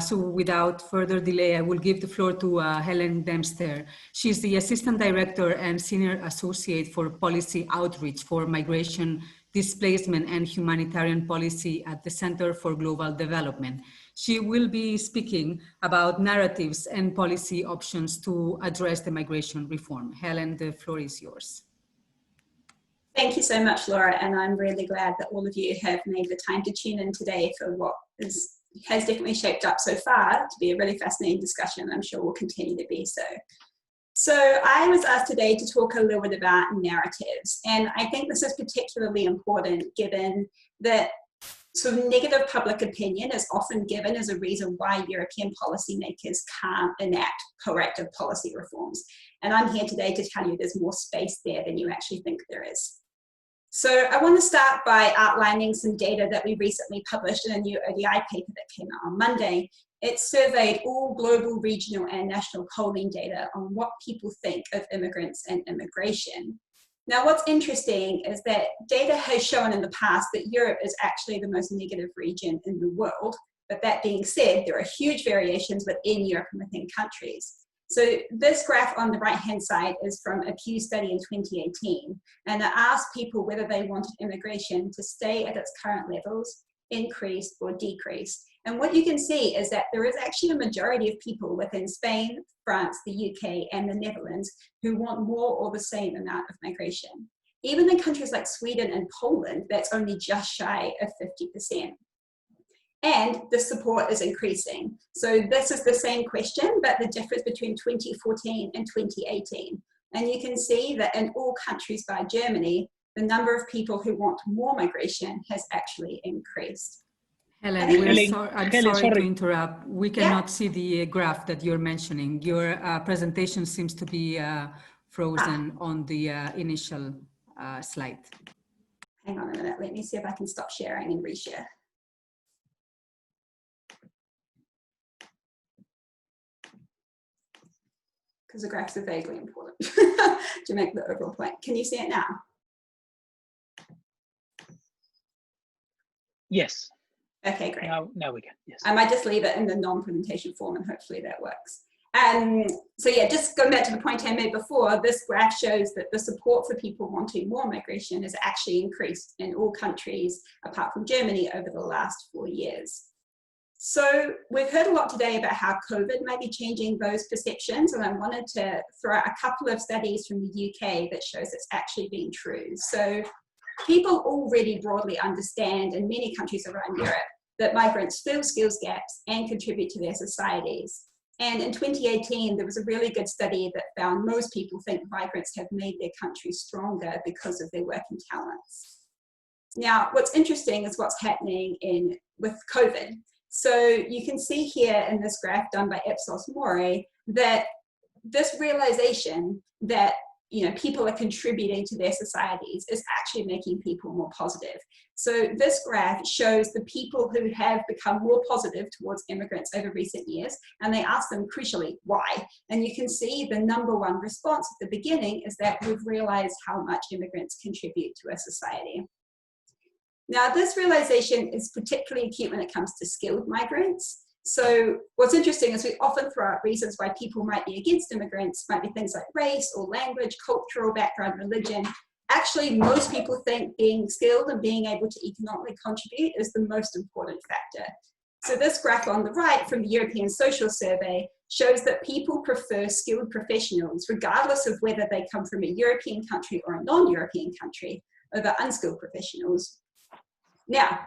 S2: So without further delay, I will give the floor to Helen Dempster. She's the Assistant Director and Senior Associate for Policy Outreach for Migration, Displacement and Humanitarian Policy at the Center for Global Development. She will be speaking about narratives and policy options to address the migration reform. Helen, the floor is yours.
S7: Thank you so much, Laura, and I'm really glad that all of you have made the time to tune in today for what has definitely shaped up so far to be a really fascinating discussion. I'm sure will continue to be so. So I was asked today to talk a little bit about narratives, and I think this is particularly important given that sort of negative public opinion is often given as a reason why European policymakers can't enact proactive policy reforms. And I'm here today to tell you there's more space there than you actually think there is. So I want to start by outlining some data that we recently published in a new ODI paper that came out on Monday. It surveyed all global, regional, and national polling data on what people think of immigrants and immigration. Now, what's interesting is that data has shown in the past that Europe is actually the most negative region in the world. But that being said, there are huge variations within Europe and within countries. So this graph on the right-hand side is from a Pew study in 2018, and it asked people whether they wanted immigration to stay at its current levels, increase, or decrease. And what you can see is that there is actually a majority of people within Spain, France, the UK, and the Netherlands who want more or the same amount of migration. Even in countries like Sweden and Poland, that's only just shy of 50%. And the support is increasing. So this is the same question, but the difference between 2014 and 2018. And you can see that in all countries by Germany, the number of people who want more migration has actually increased.
S2: Helen, I'm sorry to interrupt. We cannot see the graph that you're mentioning. Your presentation seems to be frozen on the initial slide.
S7: Hang on a minute. Let me see if I can stop sharing and reshare. Because the graphs are vaguely important to make the overall point. Can you see it now?
S3: Yes.
S7: Okay, great.
S3: Now we can, yes.
S7: I might just leave it in the non-presentation form and hopefully that works. So yeah, just going back to the point I made before, this graph shows that the support for people wanting more migration has actually increased in all countries apart from Germany over the last 4 years. So we've heard a lot today about how COVID might be changing those perceptions, and I wanted to throw out a couple of studies from the UK that shows it's actually been true. So people already broadly understand in many countries around Europe that migrants fill skills gaps and contribute to their societies. And in 2018, there was a really good study that found most people think migrants have made their country stronger because of their working talents. Now, what's interesting is what's happening with COVID. So you can see here in this graph done by Ipsos Mori that this realization that people are contributing to their societies is actually making people more positive. So this graph shows the people who have become more positive towards immigrants over recent years, and they ask them crucially why. And you can see the #1 response at the beginning is that we've realized how much immigrants contribute to a society. Now, this realization is particularly acute when it comes to skilled migrants. So what's interesting is we often throw out reasons why people might be against immigrants, might be things like race or language, cultural background, religion. Actually, most people think being skilled and being able to economically contribute is the most important factor. So this graph on the right from the European Social Survey shows that people prefer skilled professionals, regardless of whether they come from a European country or a non-European country, over unskilled professionals. Now,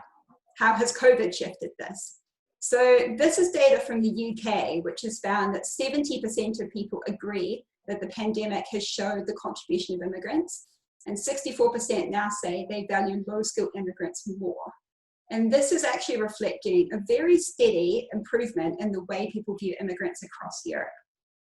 S7: how has COVID shifted this? So this is data from the UK, which has found that 70% of people agree that the pandemic has showed the contribution of immigrants, and 64% now say they value low-skilled immigrants more. And this is actually reflecting a very steady improvement in the way people view immigrants across Europe.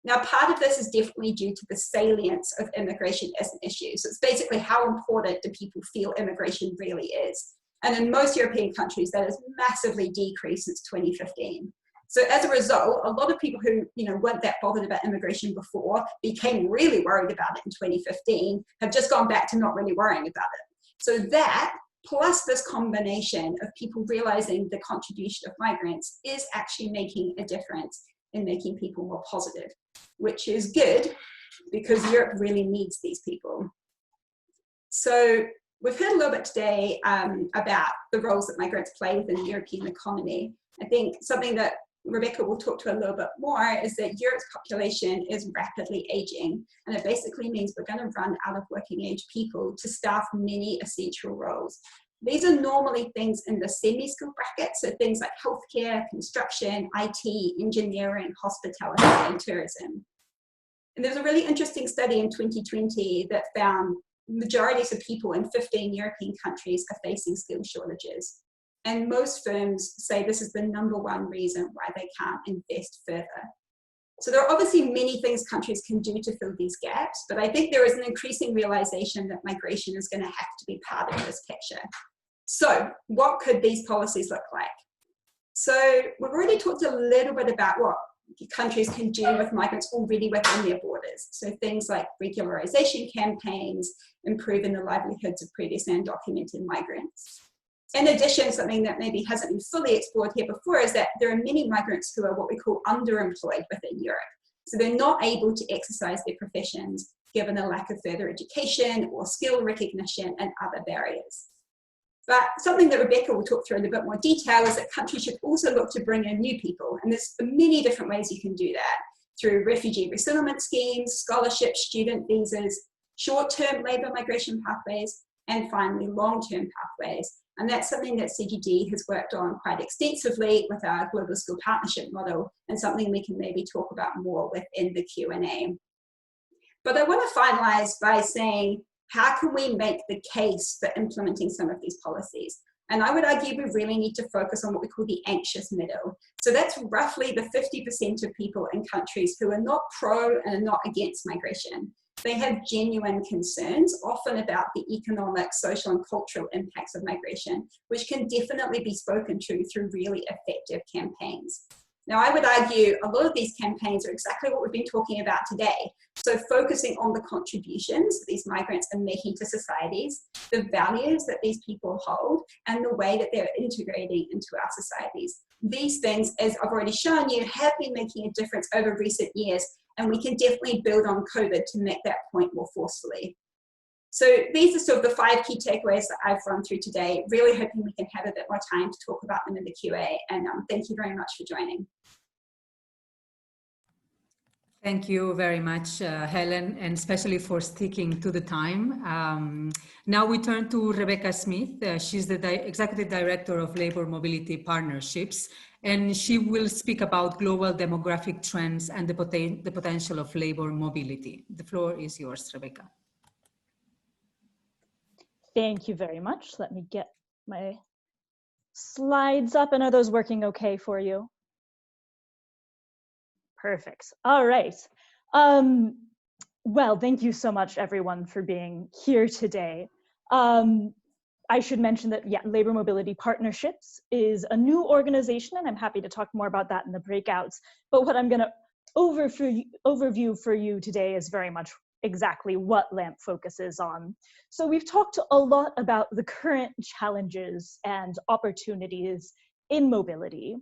S7: Now, part of this is definitely due to the salience of immigration as an issue. So it's basically how important do people feel immigration really is. And in most European countries, that has massively decreased since 2015. So as a result, a lot of people who weren't that bothered about immigration before became really worried about it in 2015, have just gone back to not really worrying about it. So that, plus this combination of people realizing the contribution of migrants is actually making a difference in making people more positive, which is good because Europe really needs these people. So we've heard a little bit today about the roles that migrants play within the European economy. I think something that Rebecca will talk to a little bit more is that Europe's population is rapidly aging, and it basically means we're going to run out of working age people to staff many essential roles. These are normally things in the semi-skilled bracket, so things like healthcare, construction, IT, engineering, hospitality, and tourism. And there's a really interesting study in 2020 that found majorities of people in 15 European countries are facing skill shortages. And most firms say this is the #1 reason why they can't invest further. So there are obviously many things countries can do to fill these gaps, but I think there is an increasing realization that migration is going to have to be part of this picture. So what could these policies look like? So we've already talked a little bit about what countries can do with migrants already within their borders. So things like regularization campaigns, improving the livelihoods of previously undocumented migrants. In addition, something that maybe hasn't been fully explored here before is that there are many migrants who are what we call underemployed within Europe. So they're not able to exercise their professions given a lack of further education or skill recognition and other barriers. But something that Rebecca will talk through in a bit more detail is that countries should also look to bring in new people. And there's many different ways you can do that, through refugee resettlement schemes, scholarships, student visas, short-term labour migration pathways, and finally long-term pathways. And that's something that CGD has worked on quite extensively with our Global Skill Partnership model, and something we can maybe talk about more within the Q&A. But I want to finalise by saying, how can we make the case for implementing some of these policies? And I would argue we really need to focus on what we call the anxious middle. So that's roughly the 50% of people in countries who are not pro and are not against migration. They have genuine concerns, often about the economic, social, and cultural impacts of migration, which can definitely be spoken to through really effective campaigns. Now, I would argue a lot of these campaigns are exactly what we've been talking about today. So focusing on the contributions that these migrants are making to societies, the values that these people hold, and the way that they're integrating into our societies. These things, as I've already shown you, have been making a difference over recent years, and we can definitely build on COVID to make that point more forcefully. So these are sort of the 5 key takeaways that I've run through today, really hoping we can have a bit more time to talk about them in the QA, and thank you very much for joining.
S2: Thank you very much, Helen, and especially for sticking to the time. Now we turn to Rebecca Smith. She's the Executive Director of Labor Mobility Partnerships, and she will speak about global demographic trends and the potential of labor mobility. The floor is yours, Rebecca.
S8: Thank you very much. Let me get my slides up. And are those working okay for you? Perfect. All right. Well, thank you so much, everyone, for being here today. I should mention that, yeah, Labor Mobility Partnerships is a new organization, and I'm happy to talk more about that in the breakouts. But what I'm going to overview for you today is very much exactly what LAMP focuses on. So we've talked a lot about the current challenges and opportunities in mobility,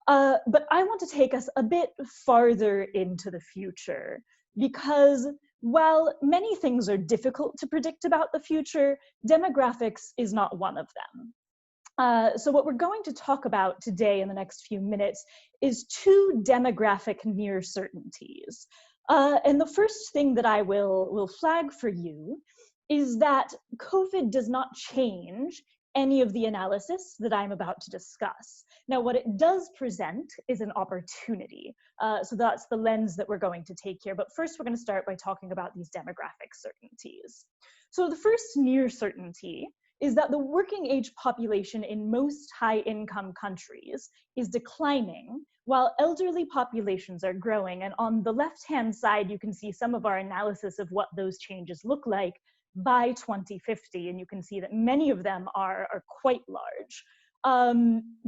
S8: but I want to take us a bit farther into the future, because while many things are difficult to predict about the future, demographics is not one of them. So what we're going to talk about today in the next few minutes is 2 demographic near certainties. And the first thing that I will flag for you is that COVID does not change any of the analysis that I'm about to discuss. Now, what it does present is an opportunity. So that's the lens that we're going to take here. But first, we're going to start by talking about these demographic certainties. So the first near certainty is that the working age population in most high-income countries is declining, while elderly populations are growing. And on the left-hand side, you can see some of our analysis of what those changes look like by 2050, and you can see that many of them are quite large.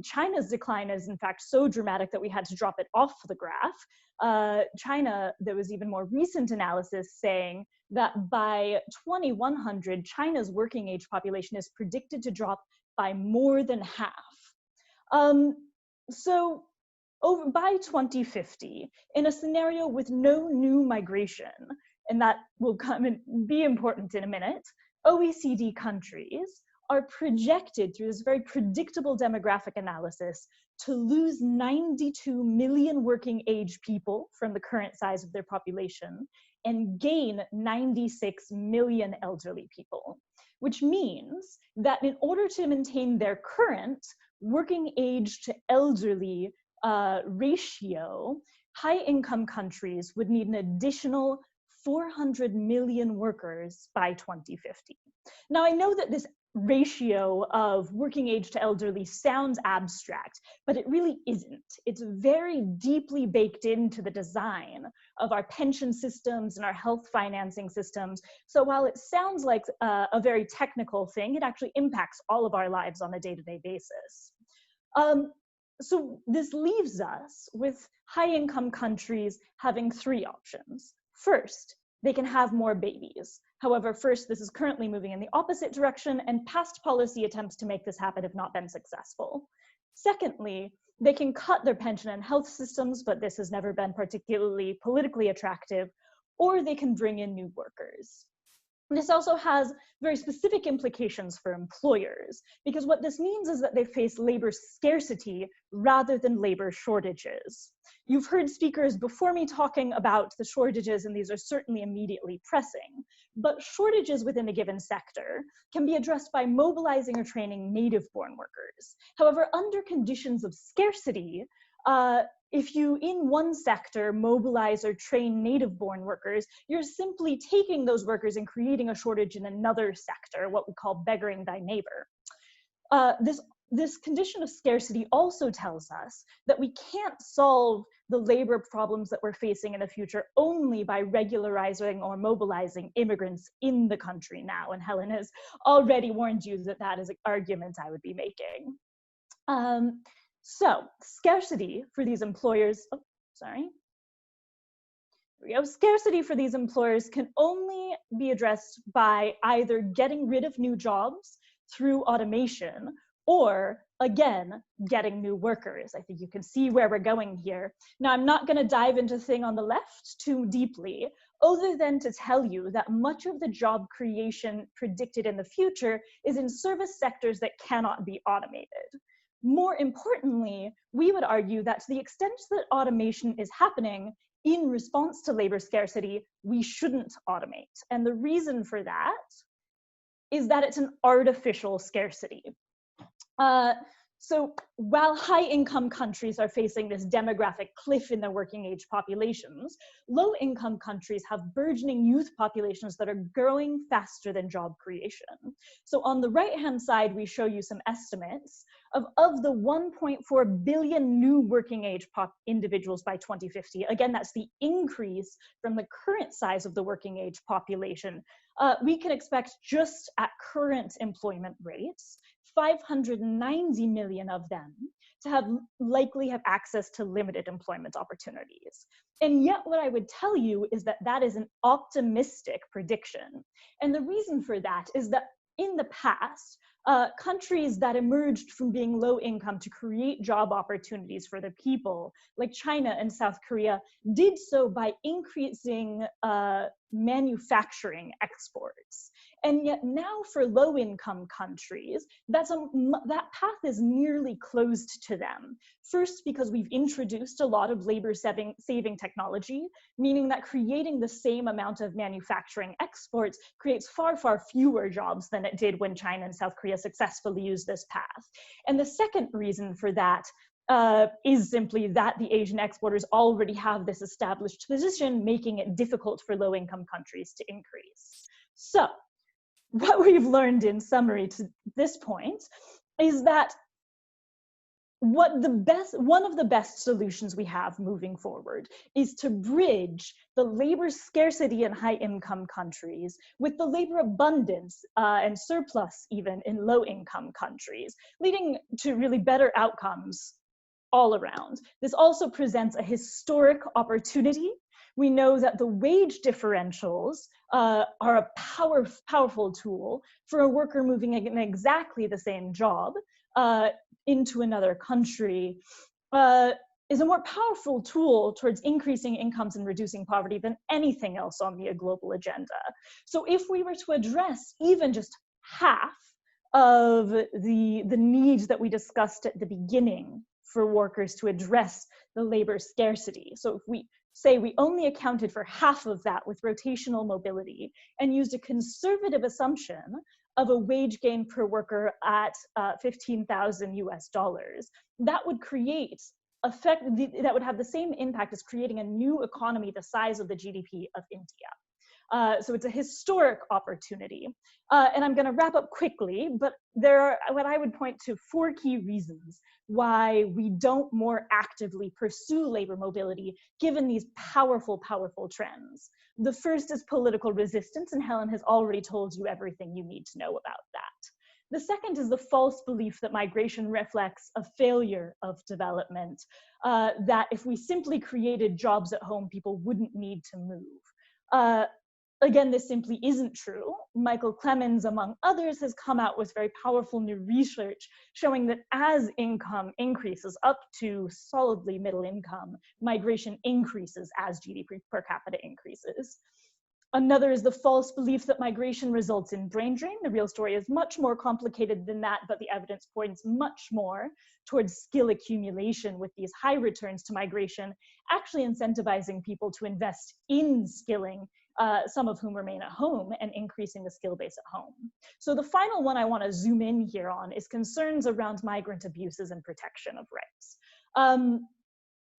S8: China's decline is in fact so dramatic that we had to drop it off the graph. China, there was even more recent analysis saying that by 2100, China's working age population is predicted to drop by more than half. So by 2050, in a scenario with no new migration, and that will come and be important in a minute, OECD countries are projected through this very predictable demographic analysis to lose 92 million working age people from the current size of their population and gain 96 million elderly people, which means that in order to maintain their current working age to elderly ratio, high-income countries would need an additional 400 million workers by 2050. Now, I know that this ratio of working age to elderly sounds abstract, but it really isn't. It's very deeply baked into the design of our pension systems and our health financing systems. So while it sounds like a very technical thing, it actually impacts all of our lives on a day-to-day basis. So this leaves us with high-income countries having three options. First, they can have more babies. However, first, this is currently moving in the opposite direction, and past policy attempts to make this happen have not been successful. Secondly, they can cut their pension and health systems, but this has never been particularly politically attractive, or they can bring in new workers. This also has very specific implications for employers, because what this means is that they face labor scarcity rather than labor shortages. You've heard speakers before me talking about the shortages, and these are certainly immediately pressing, but shortages within a given sector can be addressed by mobilizing or training native-born workers. However, under conditions of scarcity, if you in one sector mobilize or train native-born workers, you're simply taking those workers and creating a shortage in another sector, what we call beggaring thy neighbor. This condition of scarcity also tells us that we can't solve the labor problems that we're facing in the future only by regularizing or mobilizing immigrants in the country now. And Helen has already warned you that that is an argument I would be making. So scarcity for these employers, Scarcity for these employers can only be addressed by either getting rid of new jobs through automation, or again, getting new workers. I think you can see where we're going here. Now, I'm not going to dive into the thing on the left too deeply, other than to tell you that much of the job creation predicted in the future is in service sectors that cannot be automated. More importantly, we would argue that to the extent that automation is happening in response to labor scarcity, we shouldn't automate. And the reason for that is that it's an artificial scarcity. So while high-income countries are facing this demographic cliff in their working age populations, low-income countries have burgeoning youth populations that are growing faster than job creation. So on the right-hand side, we show you some estimates of the 1.4 billion new working age individuals by 2050. Again, that's the increase from the current size of the working age population. We can expect just at current employment rates, 590 million of them to likely have access to limited employment opportunities. And yet what I would tell you is that that is an optimistic prediction. And the reason for that is that in the past, countries that emerged from being low income to create job opportunities for their people, like China and South Korea, did so by increasing manufacturing exports. And yet now for low-income countries, that path is nearly closed to them. First, because we've introduced a lot of labor-saving technology, meaning that creating the same amount of manufacturing exports creates far, far fewer jobs than it did when China and South Korea successfully used this path. And the second reason for that is simply that the Asian exporters already have this established position, making it difficult for low-income countries to increase. So what we've learned in summary to this point is that one of the best solutions we have moving forward is to bridge the labor scarcity in high-income countries with the labor abundance and surplus even in low-income countries, leading to really better outcomes all around. This also presents a historic opportunity. We know that the wage differentials are a powerful tool for a worker moving in exactly the same job into another country, is a more powerful tool towards increasing incomes and reducing poverty than anything else on the global agenda. So if we were to address even just half of the needs that we discussed at the beginning for workers to address the labor scarcity, so if we say we only accounted for half of that with rotational mobility and used a conservative assumption of a wage gain per worker at 15,000 US dollars, that would create that would have the same impact as creating a new economy the size of the GDP of India. So it's a historic opportunity. And I'm gonna wrap up quickly, but there are what I would point to 4 key reasons why we don't more actively pursue labor mobility given these powerful trends. The first is political resistance, and Helen has already told you everything you need to know about that. The second is the false belief that migration reflects a failure of development, that if we simply created jobs at home, people wouldn't need to move. Again, this simply isn't true. Michael Clemens, among others, has come out with very powerful new research showing that as income increases up to solidly middle income, migration increases as GDP per capita increases. Another is the false belief that migration results in brain drain. The real story is much more complicated than that, but the evidence points much more towards skill accumulation with these high returns to migration, actually incentivizing people to invest in skilling, some of whom remain at home, and increasing the skill base at home. So the final one I want to zoom in here on is concerns around migrant abuses and protection of rights.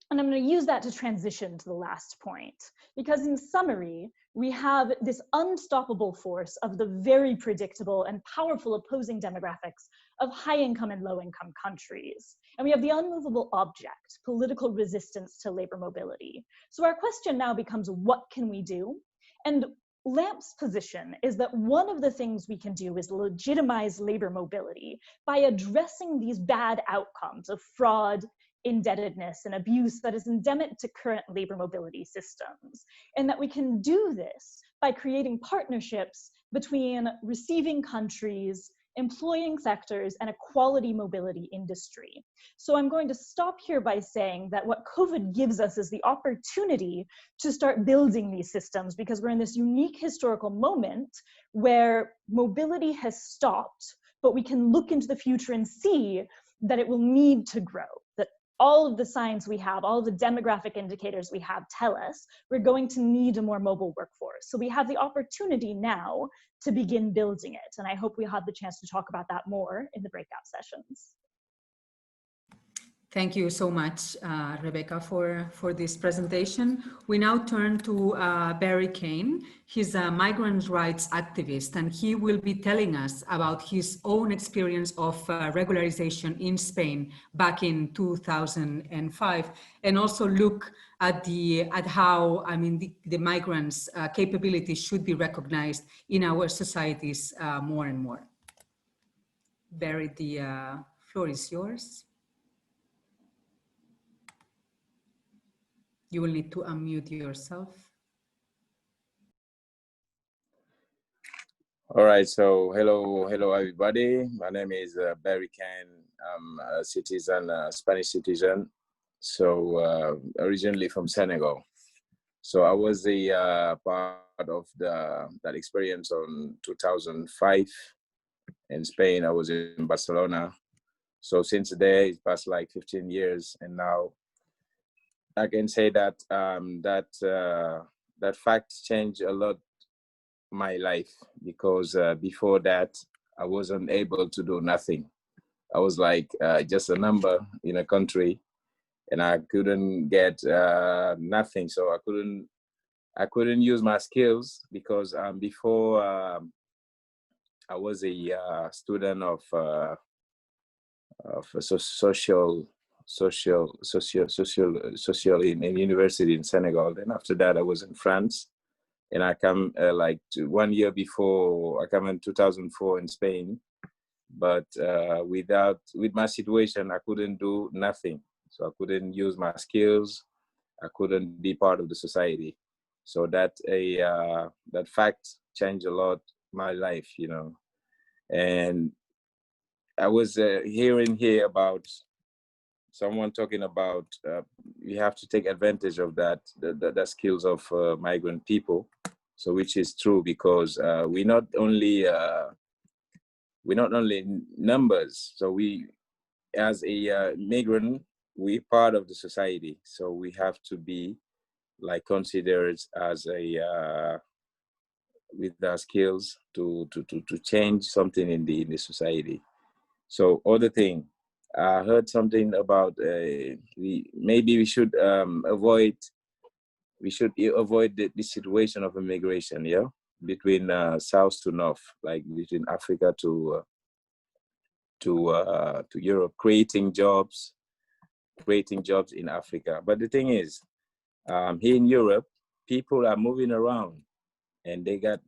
S8: And I'm going to use that to transition to the last point, because in summary, we have this unstoppable force of the very predictable and powerful opposing demographics of high-income and low-income countries. And we have the unmovable object, political resistance to labor mobility. So our question now becomes, what can we do? And LAMP's position is that one of the things we can do is legitimize labor mobility by addressing these bad outcomes of fraud, indebtedness, and abuse that is endemic to current labor mobility systems. And that we can do this by creating partnerships between receiving countries, employing sectors, and a quality mobility industry. So I'm going to stop here by saying that what COVID gives us is the opportunity to start building these systems, because we're in this unique historical moment where mobility has stopped, but we can look into the future and see that it will need to grow, that all of the signs we have, all of the demographic indicators we have tell us we're going to need a more mobile workforce. So we have the opportunity now to begin building it. And I hope we'll have the chance to talk about that more in the breakout sessions.
S2: Thank you so much, Rebecca, for this presentation. We now turn to Barry Kane. He's a migrant rights activist, and he will be telling us about his own experience of regularization in Spain back in 2005, and also look at how, I mean, the migrants' capabilities should be recognized in our societies more and more. Barry, the floor is yours. You will need to unmute yourself.
S9: All right, so hello everybody. My name is Barry Kane. I'm a citizen, a Spanish citizen. So originally from Senegal. So I was a part of that experience on 2005 in Spain. I was in Barcelona. So since there, it's passed like 15 years, and now I can say that that fact changed a lot my life, because before that I wasn't able to do nothing. I was like just a number in a country, and I couldn't get nothing. So I couldn't use my skills, because before I was a student of social in university in Senegal. Then after that, I was in France, and I come 1 year before. I come in 2004 in Spain, but with my situation, I couldn't do nothing. So I couldn't use my skills. I couldn't be part of the society. So that fact changed a lot my life, you know. And I was hearing here about someone talking about you have to take advantage of the skills of migrant people. So which is true, because we're not only numbers. So we, as a migrant, we're part of the society. So we have to be like considered as a with our skills to change something in the society. So other thing, I heard something about maybe we should avoid the situation of immigration, yeah, between south to north, like between Africa to Europe, creating jobs in Africa. But the thing is, here in Europe, people are moving around, and they got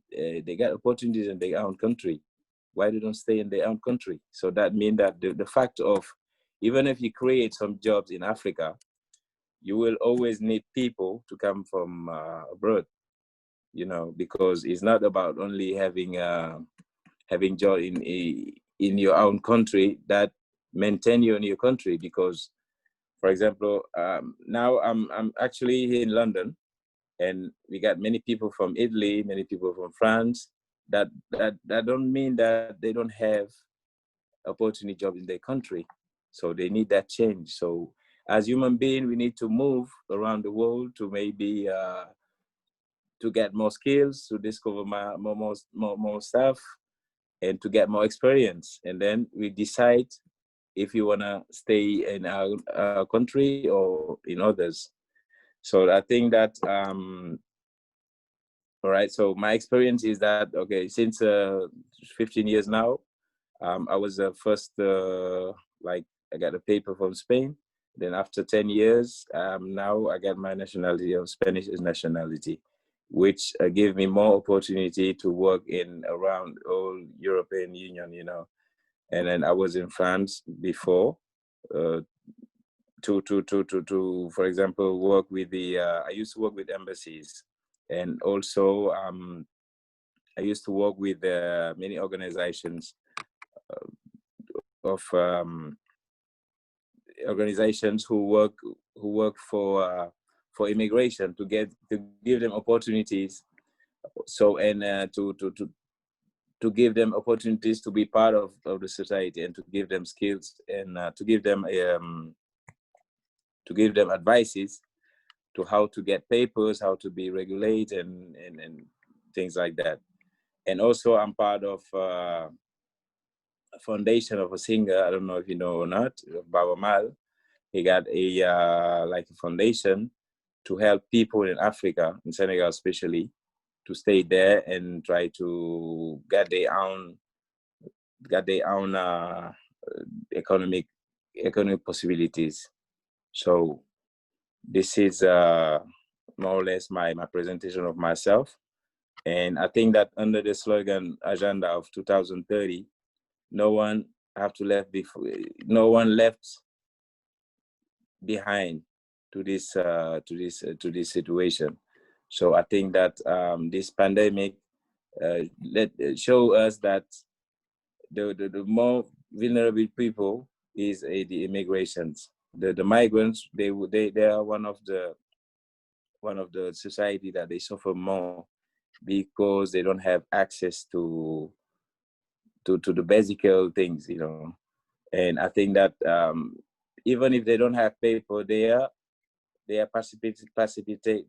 S9: opportunities in their own country. Why they don't stay in their own country? So that means that the fact of, even if you create some jobs in Africa, you will always need people to come from abroad, you know, because it's not about only having job in your own country that maintain you in your country. Because, for example, now I'm actually here in London, and we got many people from Italy, many people from France. That don't mean that they don't have opportunity jobs in their country. So they need that change. So as human beings, we need to move around the world to maybe to get more skills, to discover more stuff, and to get more experience. And then we decide if you want to stay in our country or in others. So I think that, all right, so my experience is that, okay, since 15 years now, I was first, I got a paper from Spain. Then after 10 years, now I got my nationality of Spanish nationality, which gave me more opportunity to work in around all European Union, you know. And then I was in France before, to for example, work with I used to work with embassies, and also I used to work with many organizations of organizations who work for immigration, to give them opportunities. So, and to give them opportunities to be part of the society, and to give them skills, and to give them advices to how to get papers, how to be regulated, and things like that. And also I'm part of a foundation of a singer, I don't know if you know or not, Baba Mal. He got a like a foundation to help people in Africa, in Senegal especially, to stay there and try to get their own economic possibilities. So this is more or less my presentation of myself. And I think that under the slogan agenda of 2030, no one left behind to this situation. So I think that this pandemic show us that the more vulnerable people is the immigrants, the migrants. They are one of the society that they suffer more, because they don't have access to the basic things, you know. And I think that even if they don't have paper, they are participating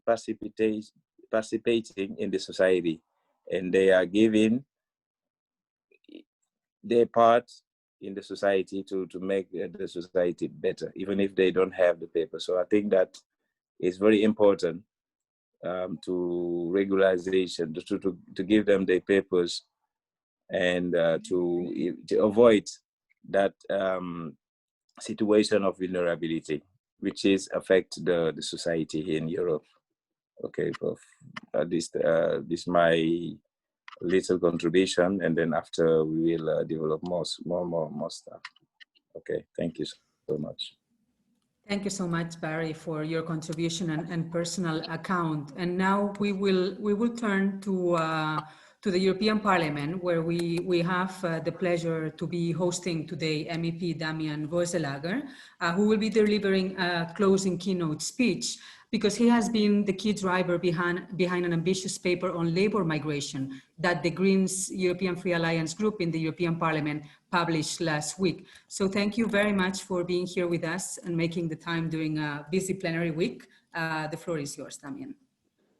S9: in the society, and they are giving their part in the society to make the society better, even if they don't have the paper. So I think that it's very important to regularization, to give them their papers, and to avoid that situation of vulnerability, which is affect the society here in Europe. Okay, so this is my little contribution, and then after we will develop more stuff. Okay, thank you so much.
S2: Thank you so much, Barry, for your contribution and personal account. And now we will turn to the European Parliament, where we have the pleasure to be hosting today MEP Damian Voiselager, who will be delivering a closing keynote speech, because he has been the key driver behind an ambitious paper on labor migration that the Greens European Free Alliance group in the European Parliament published last week. So thank you very much for being here with us and making the time during a busy plenary week. The floor is yours, Damian.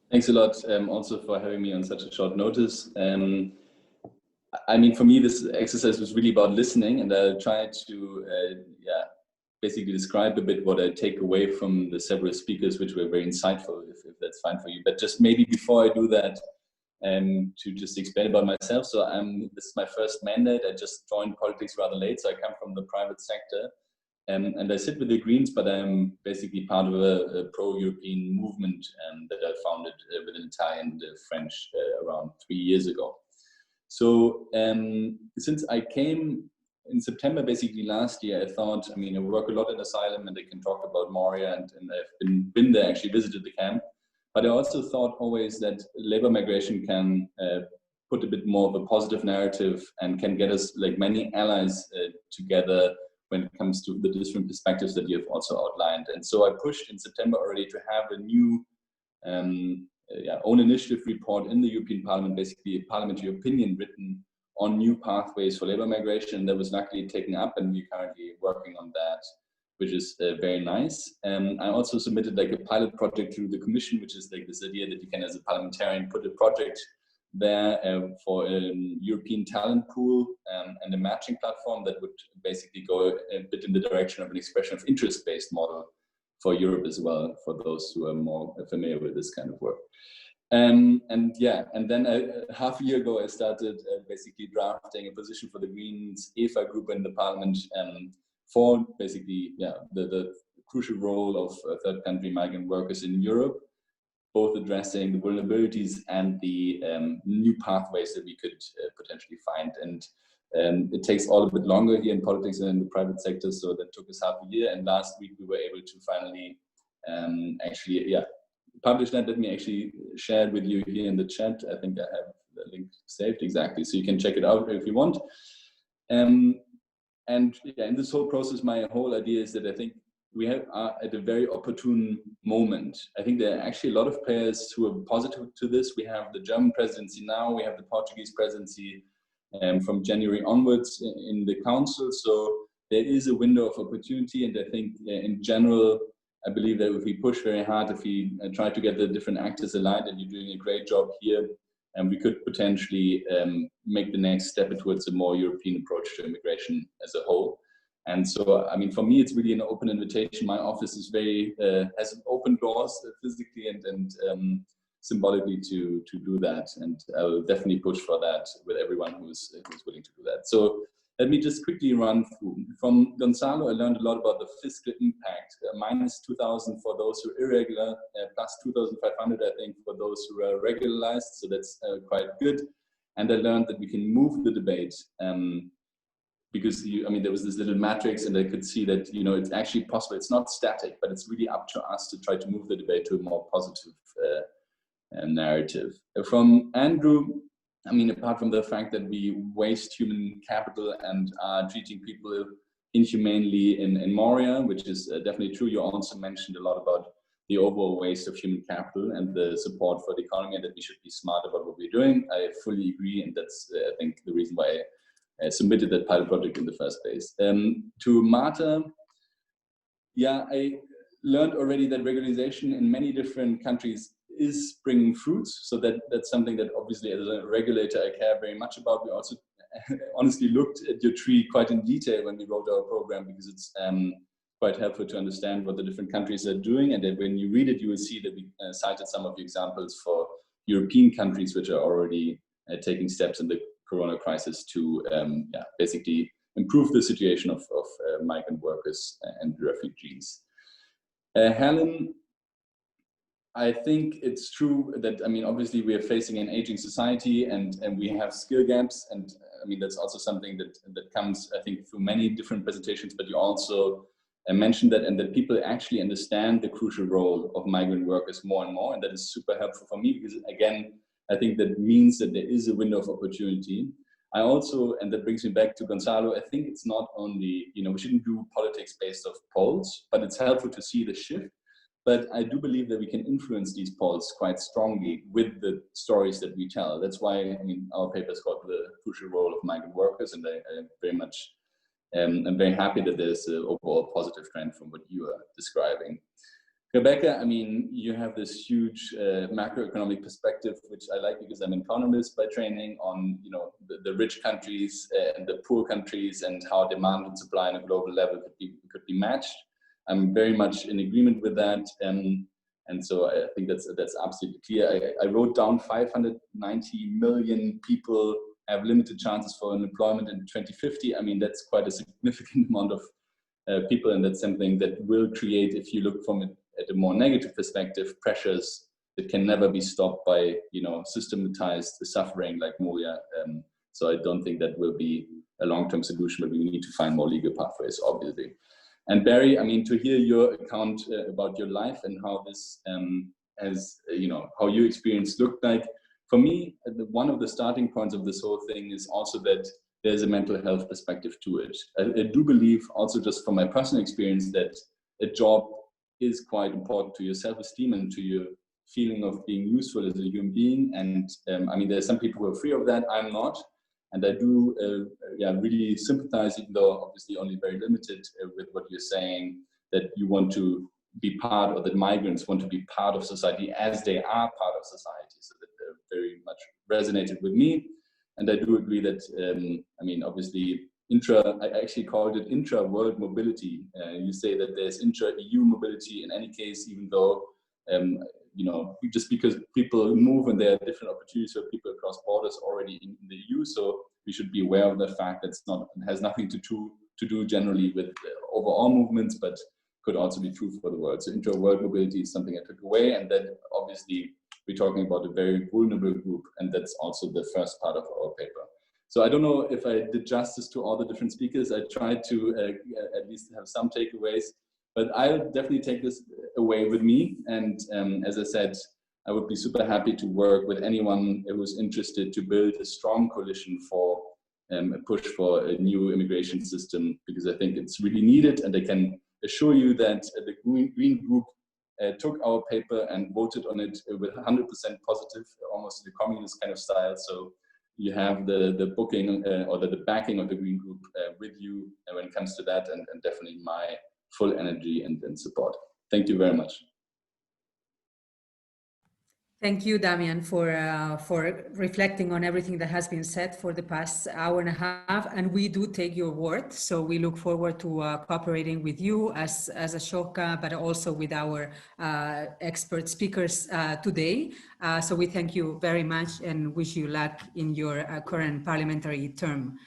S10: Thanks a lot also for having me on such a short notice. I mean, for me, this exercise was really about listening, and I'll try to basically describe a bit what I take away from the several speakers, which were very insightful, if that's fine for you. But just maybe before I do that, to just explain about myself. So this is my first mandate. I just joined politics rather late, so I come from the private sector. And I sit with the Greens, but I'm basically part of a pro-European movement that I founded with an Italian and French around 3 years ago. So since I came in September, basically last year, I thought, I mean, I work a lot in asylum, and I can talk about Moria, and I've been there, actually visited the camp. But I also thought always that labor migration can put a bit more of a positive narrative and can get us, like many allies, together when it comes to the different perspectives that you have also outlined. And so I pushed in September already to have a new own initiative report in the European Parliament, basically a parliamentary opinion written on new pathways for labor migration. That was luckily taken up, and we're currently working on that, which is very nice. I also submitted like a pilot project to the Commission, which is like this idea that you can, as a parliamentarian, put a project there for a European talent pool and a matching platform that would basically go a bit in the direction of an expression of interest-based model for Europe as well, for those who are more familiar with this kind of work. And then half a year ago, I started basically drafting a position for the Greens EFA group in the Parliament for basically the crucial role of third country migrant workers in Europe, both addressing the vulnerabilities and the new pathways that we could potentially find. And it takes all a bit longer here in politics than in the private sector, so that took us half a year. And last week we were able to finally publish that. Let me actually share it with you here in the chat. I think I have the link saved exactly, so you can check it out if you want. And in this whole process, my whole idea is that I think we are at a very opportune moment. I think there are actually a lot of players who are positive to this. We have the German presidency now, we have the Portuguese presidency from January onwards in the council. So there is a window of opportunity, and I think in general, I believe that if we push very hard, if we try to get the different actors aligned, and you're doing a great job here, and we could potentially make the next step towards a more European approach to immigration as a whole. And so, I mean, for me, it's really an open invitation. My office is very has open doors physically and symbolically to do that, and I will definitely push for that with everyone who's willing to do that. So let me just quickly run through. From Gonzalo, I learned a lot about the fiscal impact. Minus 2,000 for those who are irregular, plus 2,500, I think, for those who are regularized. So that's quite good. And I learned that we can move the debate. Because there was this little matrix, and I could see that, it's actually possible. It's not static, but it's really up to us to try to move the debate to a more positive narrative. From Andrew, apart from the fact that we waste human capital and are treating people inhumanely in Moria, which is definitely true. You also mentioned a lot about the overall waste of human capital and the support for the economy, and that we should be smart about what we're doing. I fully agree, and that's, I think, the reason why I submitted that pilot project in the first place. To Marta, I learned already that regularization in many different countries is bringing fruits. So that's something that obviously as a regulator I care very much about. We also honestly looked at your tree quite in detail when we wrote our program, because it's quite helpful to understand what the different countries are doing. And then when you read it, you will see that we cited some of the examples for European countries which are already taking steps in the Corona crisis to basically improve the situation of migrant workers and refugees. Helen, I think it's true that, I mean, obviously we are facing an aging society and we have skill gaps. And I mean, that's also something that comes, I think, through many different presentations, but you also mentioned that, and that people actually understand the crucial role of migrant workers more and more. And that is super helpful for me because, again, I think that means that there is a window of opportunity. I also, and that brings me back to Gonzalo, I think it's not only, you know, we shouldn't do politics based off polls, but it's helpful to see the shift. But I do believe that we can influence these polls quite strongly with the stories that we tell. That's why, I mean, our paper is called The Crucial Role of Migrant Workers, and I very much, I'm very happy that there's an overall positive trend from what you are describing. Rebecca, I mean, you have this huge macroeconomic perspective, which I like because I'm an economist by training, on, you know, the rich countries and the poor countries and how demand and supply on a global level could be matched. I'm very much in agreement with that, and so I think that's absolutely clear. I wrote down 590 million people have limited chances for employment in 2050. I mean, that's quite a significant amount of people, and that's something that will create, if you look from it at a more negative perspective, pressures that can never be stopped by, you know, systematized suffering like Moria. So I don't think that will be a long-term solution, but we need to find more legal pathways, obviously. And Barry, I mean, to hear your account about your life and how this has, you know, how your experience looked like, for me, one of the starting points of this whole thing is also that there's a mental health perspective to it. I do believe also, just from my personal experience, that a job is quite important to your self-esteem and to your feeling of being useful as a human being. And I mean, there's some people who are free of that. I'm not. And I do really sympathize, even though obviously only very limited, with what you're saying, that you want to be part, or that migrants want to be part of society as they are part of society. So that very much resonated with me. And I do agree that, I mean, obviously, I actually called it intra-world mobility. You say that there's intra-EU mobility in any case, even though, you know, just because people move and there are different opportunities for people across borders already in the EU. So we should be aware of the fact that it has nothing to do generally with overall movements, but could also be true for the world. So intra-world mobility is something I took away, and that obviously we're talking about a very vulnerable group, and that's also the first part of our paper. So I don't know if I did justice to all the different speakers. I tried to at least have some takeaways, but I'll definitely take this away with me. And as I said, I would be super happy to work with anyone who's interested to build a strong coalition for a push for a new immigration system, because I think it's really needed. And I can assure you that the Green Group took our paper and voted on it with 100% positive, almost in a communist kind of style. So you have the booking or the backing of the Green Group with you when it comes to that, and definitely my full energy and support. Thank you very much.
S2: Thank you, Damian, for reflecting on everything that has been said for the past hour and a half. And we do take your word. So we look forward to cooperating with you as Ashoka, but also with our expert speakers today. So we thank you very much and wish you luck in your current parliamentary term.